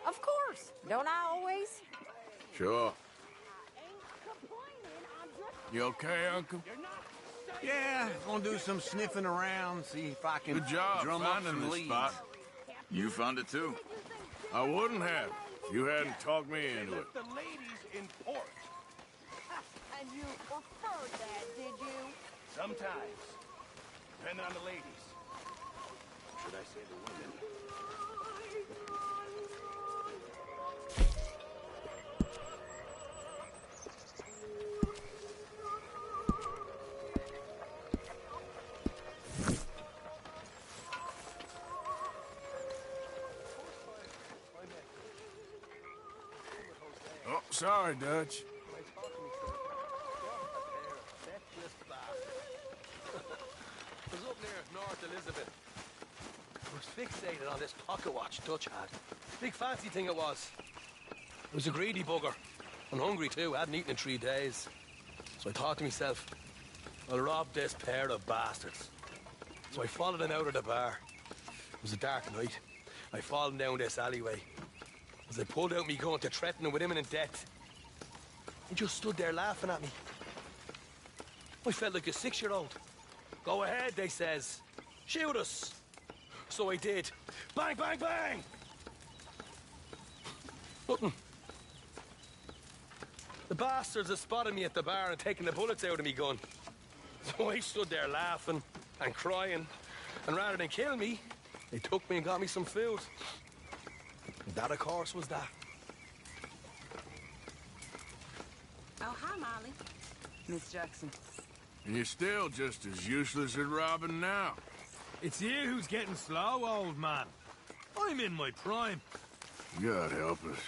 Of course. Don't I always? Sure. Ain't complaining. I'm just... You okay, Uncle? Yeah, gonna do some sniffing around, see if I can Good job drum up finding some this leads. spot. You found it too? I wouldn't have if you hadn't talked me into it. The ladies in port. And you preferred that, did you? Sometimes. Depending on the ladies. Should I say the women? Oh, sorry, Dutch. I was up near North Elizabeth. I was fixated on this pocket watch Dutch had. Big fancy thing it was. It was a greedy bugger. And hungry too, hadn't eaten in 3 days. So I thought to myself, I'll rob this pair of bastards. So I followed him out of the bar. It was a dark night. I followed him down this alleyway. As I pulled out me gun to threaten him with imminent death, he just stood there laughing at me. I felt like a 6-year-old. Go ahead, they says. Shoot us. So I did. Bang, bang, bang! Nothing. The bastards had spotted me at the bar and taken the bullets out of me gun. So I stood there laughing and crying. And rather than kill me, they took me and got me some food. And that, of course, was that. Oh, hi, Molly. Miss Jackson. And you're still just as useless at robbing now. It's you who's getting slow, old man. I'm in my prime. God help us.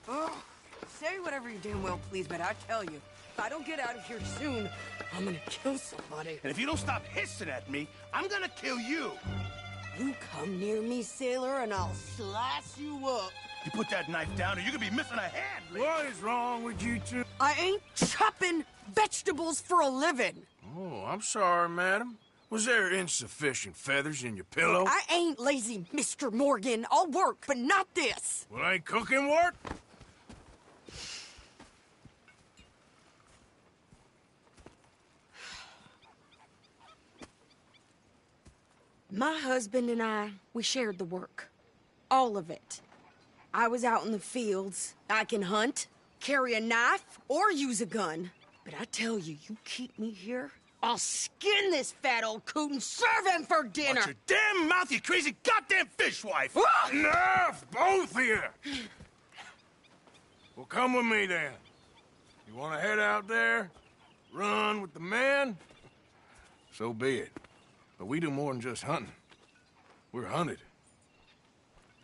Oh, say whatever you damn well please, but I tell you, if I don't get out of here soon, I'm gonna kill somebody. And if you don't stop hissing at me, I'm gonna kill you. You come near me, sailor, and I'll slice you up. You put that knife down or you could be missing a hand. What is wrong with you two? I ain't chopping vegetables for a living. Oh, I'm sorry, madam. Was there insufficient feathers in your pillow? I ain't lazy, Mr. Morgan. I'll work, but not this. Well, ain't cooking work? My husband and I, we shared the work. All of it. I was out in the fields. I can hunt, carry a knife, or use a gun. But I tell you, you keep me here, I'll skin this fat old coot and serve him for dinner. Watch your damn mouth, you crazy goddamn fishwife! Enough, both of you! Well, come with me, then. You want to head out there? Run with the men? So be it. But we do more than just hunting. We're hunted.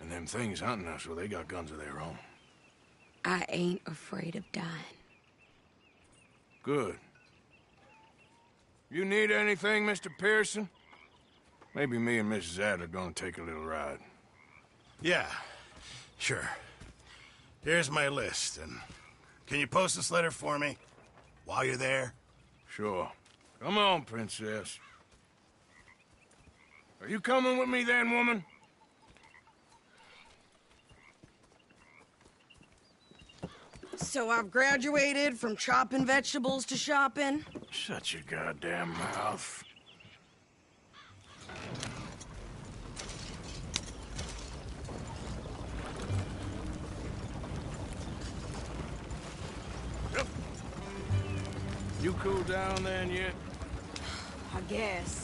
And them things hunting us, well, they got guns of their own. I ain't afraid of dying. Good. You need anything, Mr. Pearson? Maybe me and Mrs. Adler gonna take a little ride. Yeah, sure. Here's my list, and can you post this letter for me while you're there? Sure. Come on, Princess. Are you coming with me then, woman? So I've graduated from chopping vegetables to shopping? Shut your goddamn mouth. Yep. You cool down then yet? I guess.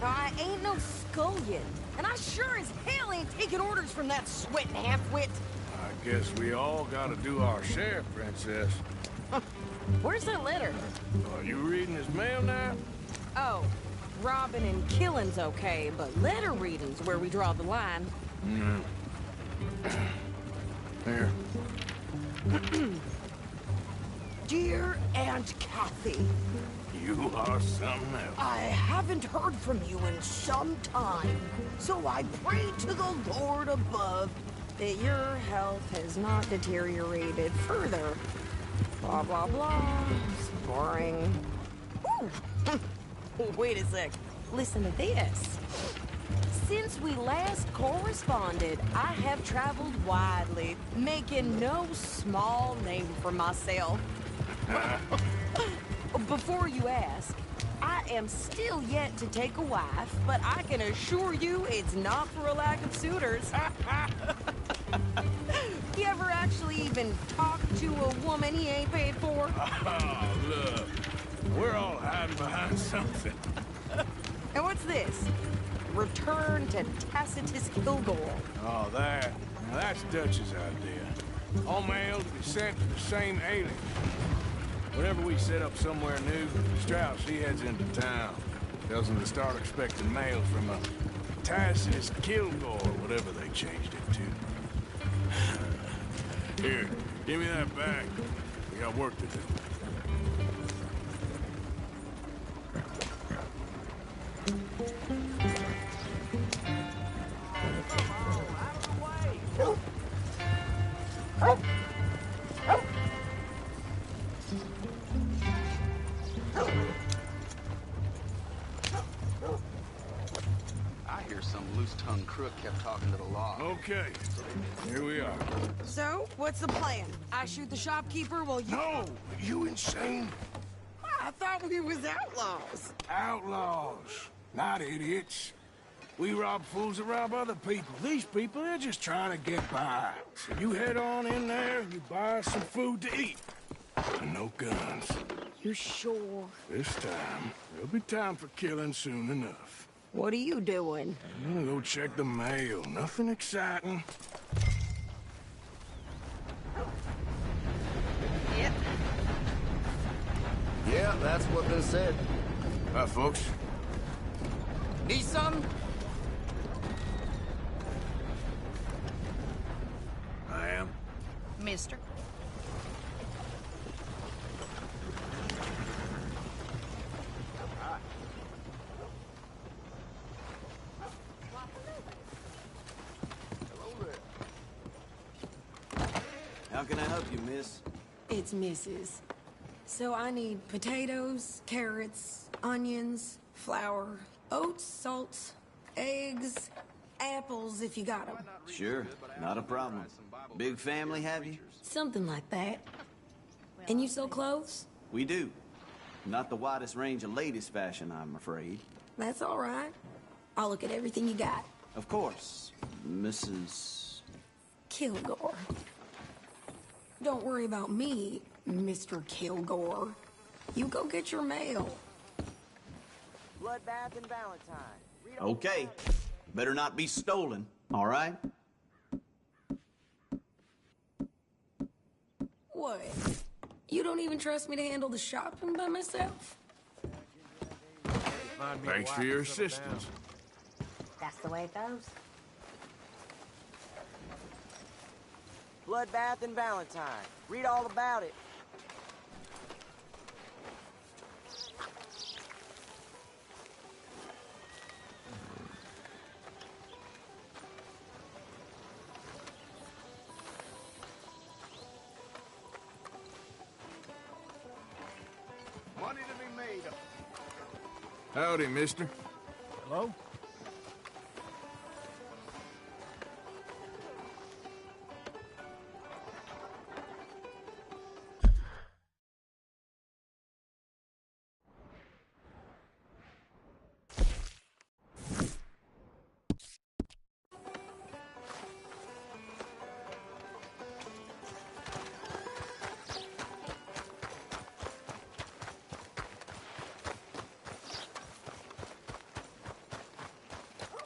I ain't no scullion, and I sure as hell ain't taking orders from that sweating half-wit. I guess we all gotta do our share, Princess. Where's that letter? Are you reading his mail now? Oh, robbing and killing's okay, but letter reading's where we draw the line. Here. Dear Aunt Kathy, You are something else. I haven't heard from you in some time, so I pray to the Lord above that your health has not deteriorated further. Blah, blah, blah. It's boring. Ooh. Wait a sec. Listen to this. Since we last corresponded, I have traveled widely, making no small name for myself. Before you ask, I am still yet to take a wife, but I can assure you it's not for a lack of suitors. You ever actually even talk to a woman he ain't paid for? Oh, look. We're all hiding behind something. And what's this? Return to Tacitus Kilgore. Oh, that. Now, that's Dutch's idea. All mail to be sent to the same alien. Whenever we set up somewhere new, Strauss, he heads into town. Tells them to start expecting mail from a Tacitus Kilgore, whatever they changed it to. Here, give me that bag. We got work to do. I hear some loose-tongued crook kept talking to the law. Okay, here we are. So, what's the plan? I shoot the shopkeeper while you... No! You insane? I thought we was outlaws. Outlaws, not idiots. We rob fools that rob other people. These people, they're just trying to get by. So you head on in there and you buy us some food to eat. And no guns. You sure? This time, there'll be time for killing soon enough. What are you doing? I'm gonna go check the mail. Nothing exciting. Yep. Yeah, that's what they said. Hi, folks. Need some? I am. mister. How can I help you, miss? It's Mrs. So I need potatoes, carrots, onions, flour, oats, salt, eggs, apples if you got them. Sure, not a problem. Big family, have you? Something like that. And you sell clothes? We do. Not the widest range of latest fashion, I'm afraid. That's all right. I'll look at everything you got. Of course, Mrs. Kilgore. Don't worry about me, Mr. Kilgore. You go get your mail. Bloodbath and Valentine. Okay. Better not be stolen, all right? What? You don't even trust me to handle the shopping by myself? Thanks for your assistance. That's the way it goes. Bloodbath and Valentine. Read all about it. Money to be made. Howdy, mister. Hello?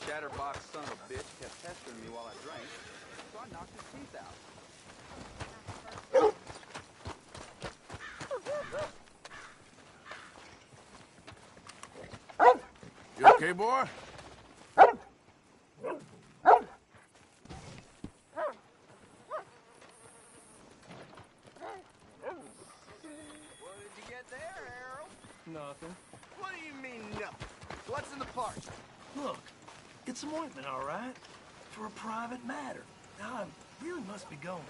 Chatterbox son of a bitch kept pestering me while I drank, so I knocked his teeth out. You okay, boy? What did you get there, Harold? Nothing. What do you mean, nothing? What's in the park? Look, get some ointment, all right? For a private matter. Now, I really must be going.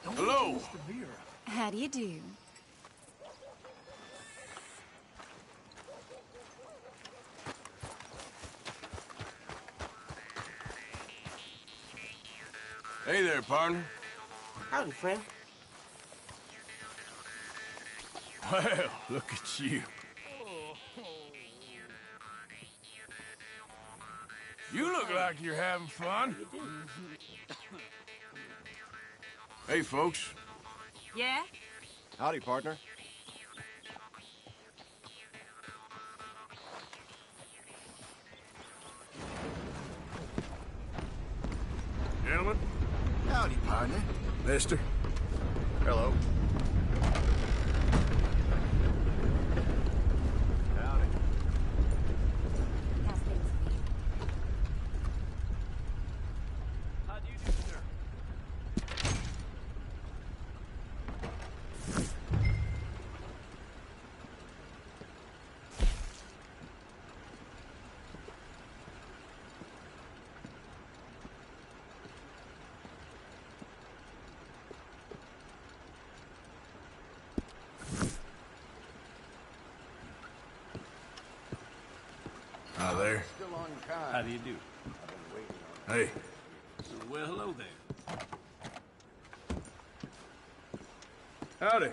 Don't Hello. mention Mr. Vera. How do you do? Hey there, partner. Howdy, friend. Well, look at you. You look like you're having fun. Hey, folks. Yeah? Howdy, partner. Gentlemen. Howdy, partner. Mister. Hello. Howdy. How do you do, sir? Hi there. Still on time. How do you do? Hey. Well, hello there. Howdy.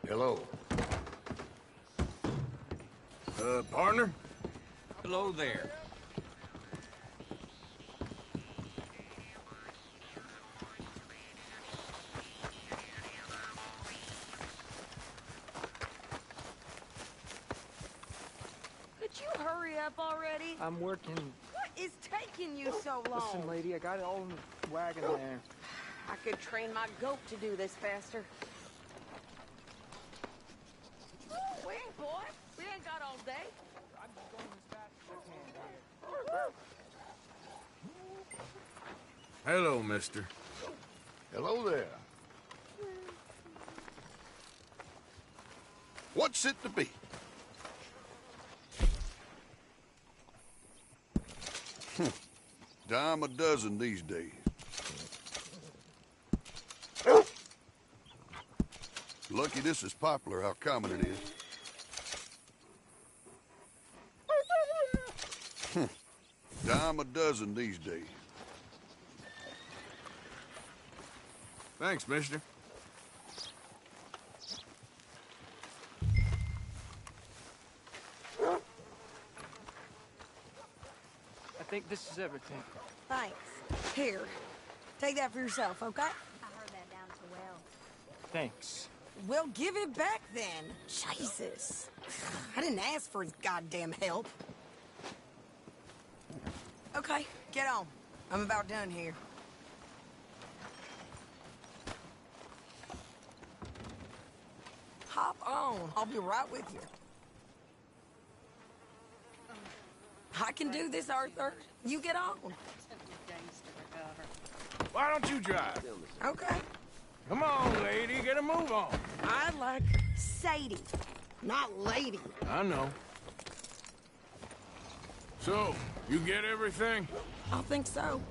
Hello. Partner? Hello there. Could you hurry up already? I'm working. What is taking you so long? Listen, lady, I got it all in the wagon there. I could train my goat to do this faster. Wait, boy. We ain't got all day. I'm just going as fast as I can. Hello, mister. Hello there. What's it to be? Dime a dozen these days. Lucky this is popular, how common it is. Dime a dozen these days. Thanks, mister. I think this is everything. Thanks. Here, take that for yourself, okay? I heard that down at the well. Thanks. Well, give it back then. Jesus. I didn't ask for his goddamn help. Okay, get on. I'm about done here. Hop on. I'll be right with you. I can do this, Arthur. You get on. Why don't you drive? Okay. Come on, lady, get a move on. I like Sadie, not lady. I know. So, you get everything? I think so.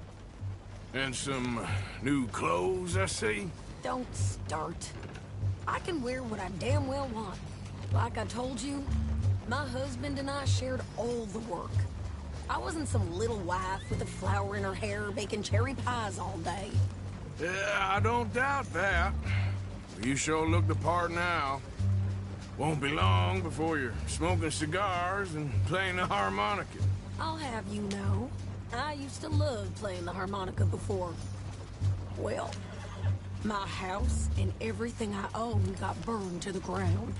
And some new clothes, I see? Don't start. I can wear what I damn well want. Like I told you, my husband and I shared all the work. I wasn't some little wife with a flower in her hair baking cherry pies all day. Yeah, I don't doubt that. You sure look the part now. Won't be long before you're smoking cigars and playing the harmonica. I'll have you know, I used to love playing the harmonica before. Well, my house and everything I own got burned to the ground.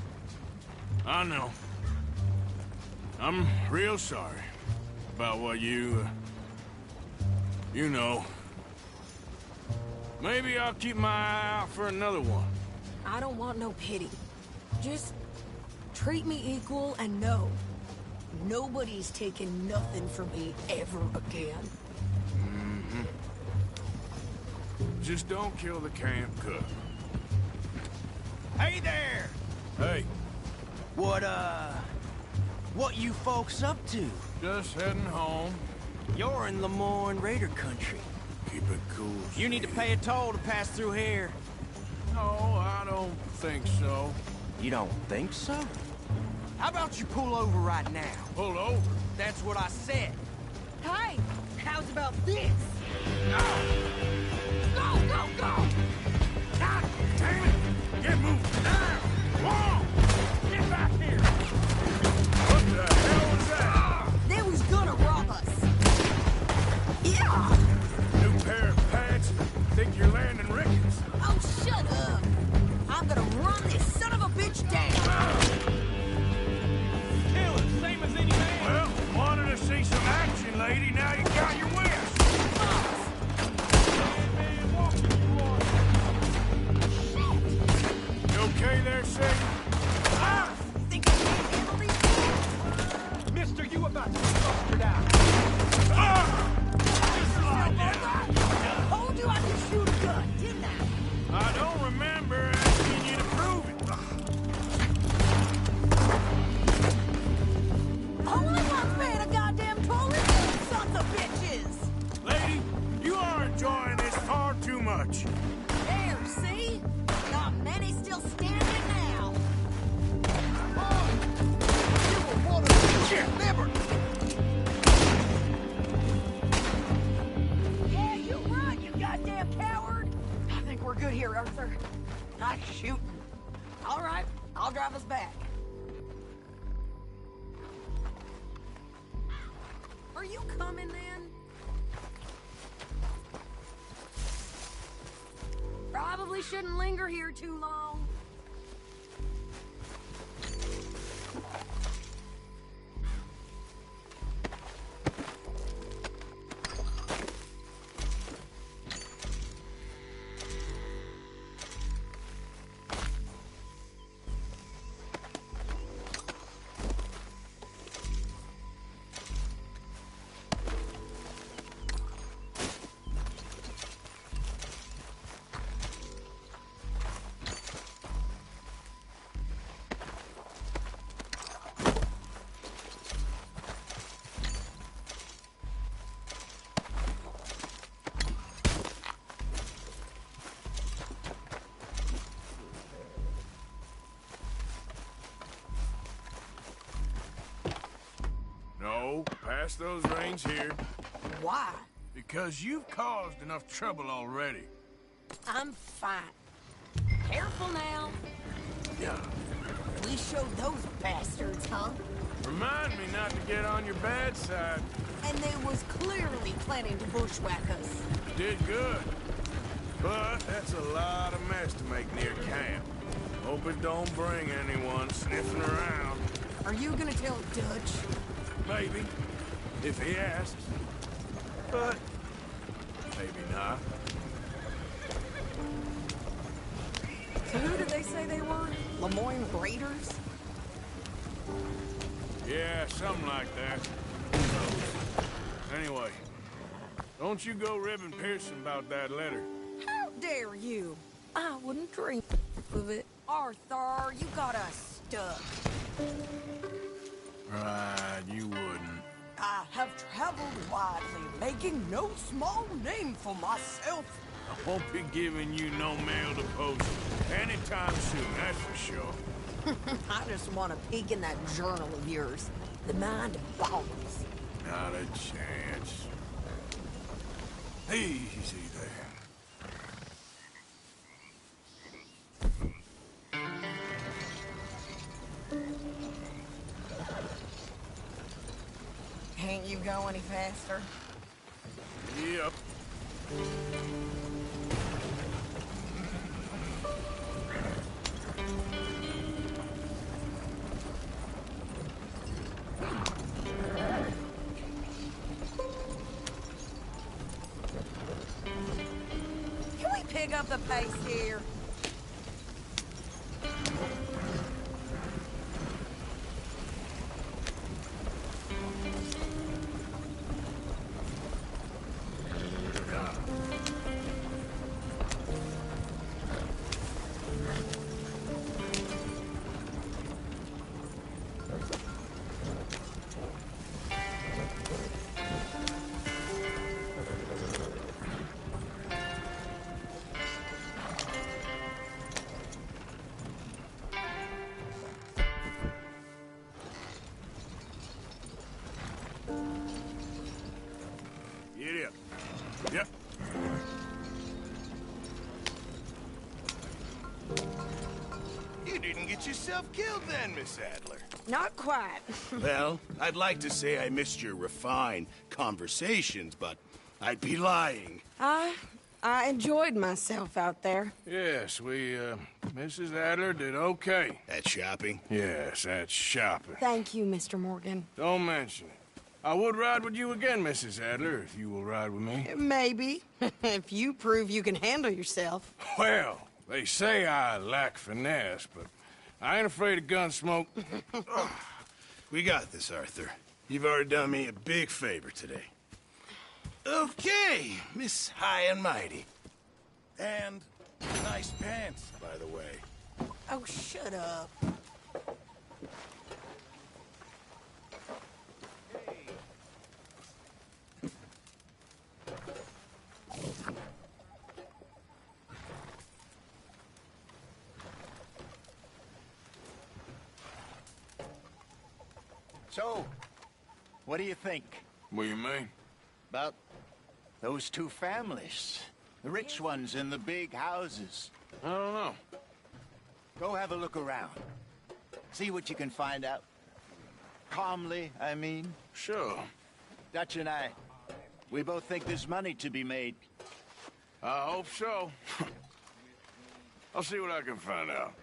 I know. I'm real sorry about what you know. Maybe I'll keep my eye out for another one. I don't want no pity. Just treat me equal and know nobody's taking nothing from me ever again. Mm-hmm. Just don't kill the camp cook. Hey there! Hey. What you folks up to? Just heading home. You're in Lemoyne Raider country. Keep it cool. You need to pay a toll to pass through here. No, I don't think so. You don't think so? How about you pull over right now? Pull over? That's what I said. Hey, how's about this? No! Go, go, go! God damn it! Get moving now! Come on! Get back here! What the hell was that? They was gonna rob us. Yeah! New pair of pants? Think you're landing Ricketts? Oh, shut up! I'm gonna run this son of a bitch down! Kill it, same as any man. Well, wanted to see some action, lady. Now you got your wish. You okay there, Sadie? Ah! Think I can't handle these things? Mister, you about to be busted out. Told you I could shoot a gun, didn't I? I don't remember asking you to prove it. Only one's paying a goddamn toll is you sons of bitches! Lady, you are enjoying this far too much. There, see? Not many still standing now. Yeah, you run, you goddamn coward! I think we're good here, Arthur. Not shooting. All right, I'll drive us back. Are you coming, then? Probably shouldn't linger here too long. pass those reins here. Why? Because you've caused enough trouble already. I'm fine. Careful now. Yeah. We showed those bastards, huh? Remind me not to get on your bad side. And they was clearly planning to bushwhack us. Did good. But that's a lot of mess to make near camp. Hope it don't bring anyone sniffing around. Are you gonna tell Dutch? Maybe. If he asks. But maybe not. So who did they say they were? Lemoyne Raiders? Yeah, something like that. Anyway, don't you go ribbing Pearson about that letter. How dare you? I wouldn't dream of it. Arthur, you got us stuck. Right, you wouldn't. I have traveled widely, making no small name for myself. I won't be giving you no mail to post anytime soon, that's for sure. I just want to peek in that journal of yours. The mind of bones. Not a chance. Easy there. Can't you go any faster? Yep. Can we pick up the pace here? Get up. Yep. You didn't get yourself killed then, Miss Adler. Not quite. Well, I'd like to say I missed your refined conversations, but I'd be lying. I enjoyed myself out there. Yes, Mrs. Adler did okay. At shopping? Yes, at shopping. Thank you, Mr. Morgan. Don't mention it. I would ride with you again, Mrs. Adler, if you will ride with me. Maybe. If you prove you can handle yourself. Well, they say I lack finesse, but I ain't afraid of gun smoke. We got this, Arthur. You've already done me a big favor today. Okay, Miss High and Mighty. And nice pants, by the way. Oh, shut up. So, what do you think? What do you mean? About those two families. The rich ones in the big houses. I don't know. Go have a look around. See what you can find out. Calmly, I mean. Sure. Dutch and I, we both think there's money to be made. I hope so. I'll see what I can find out.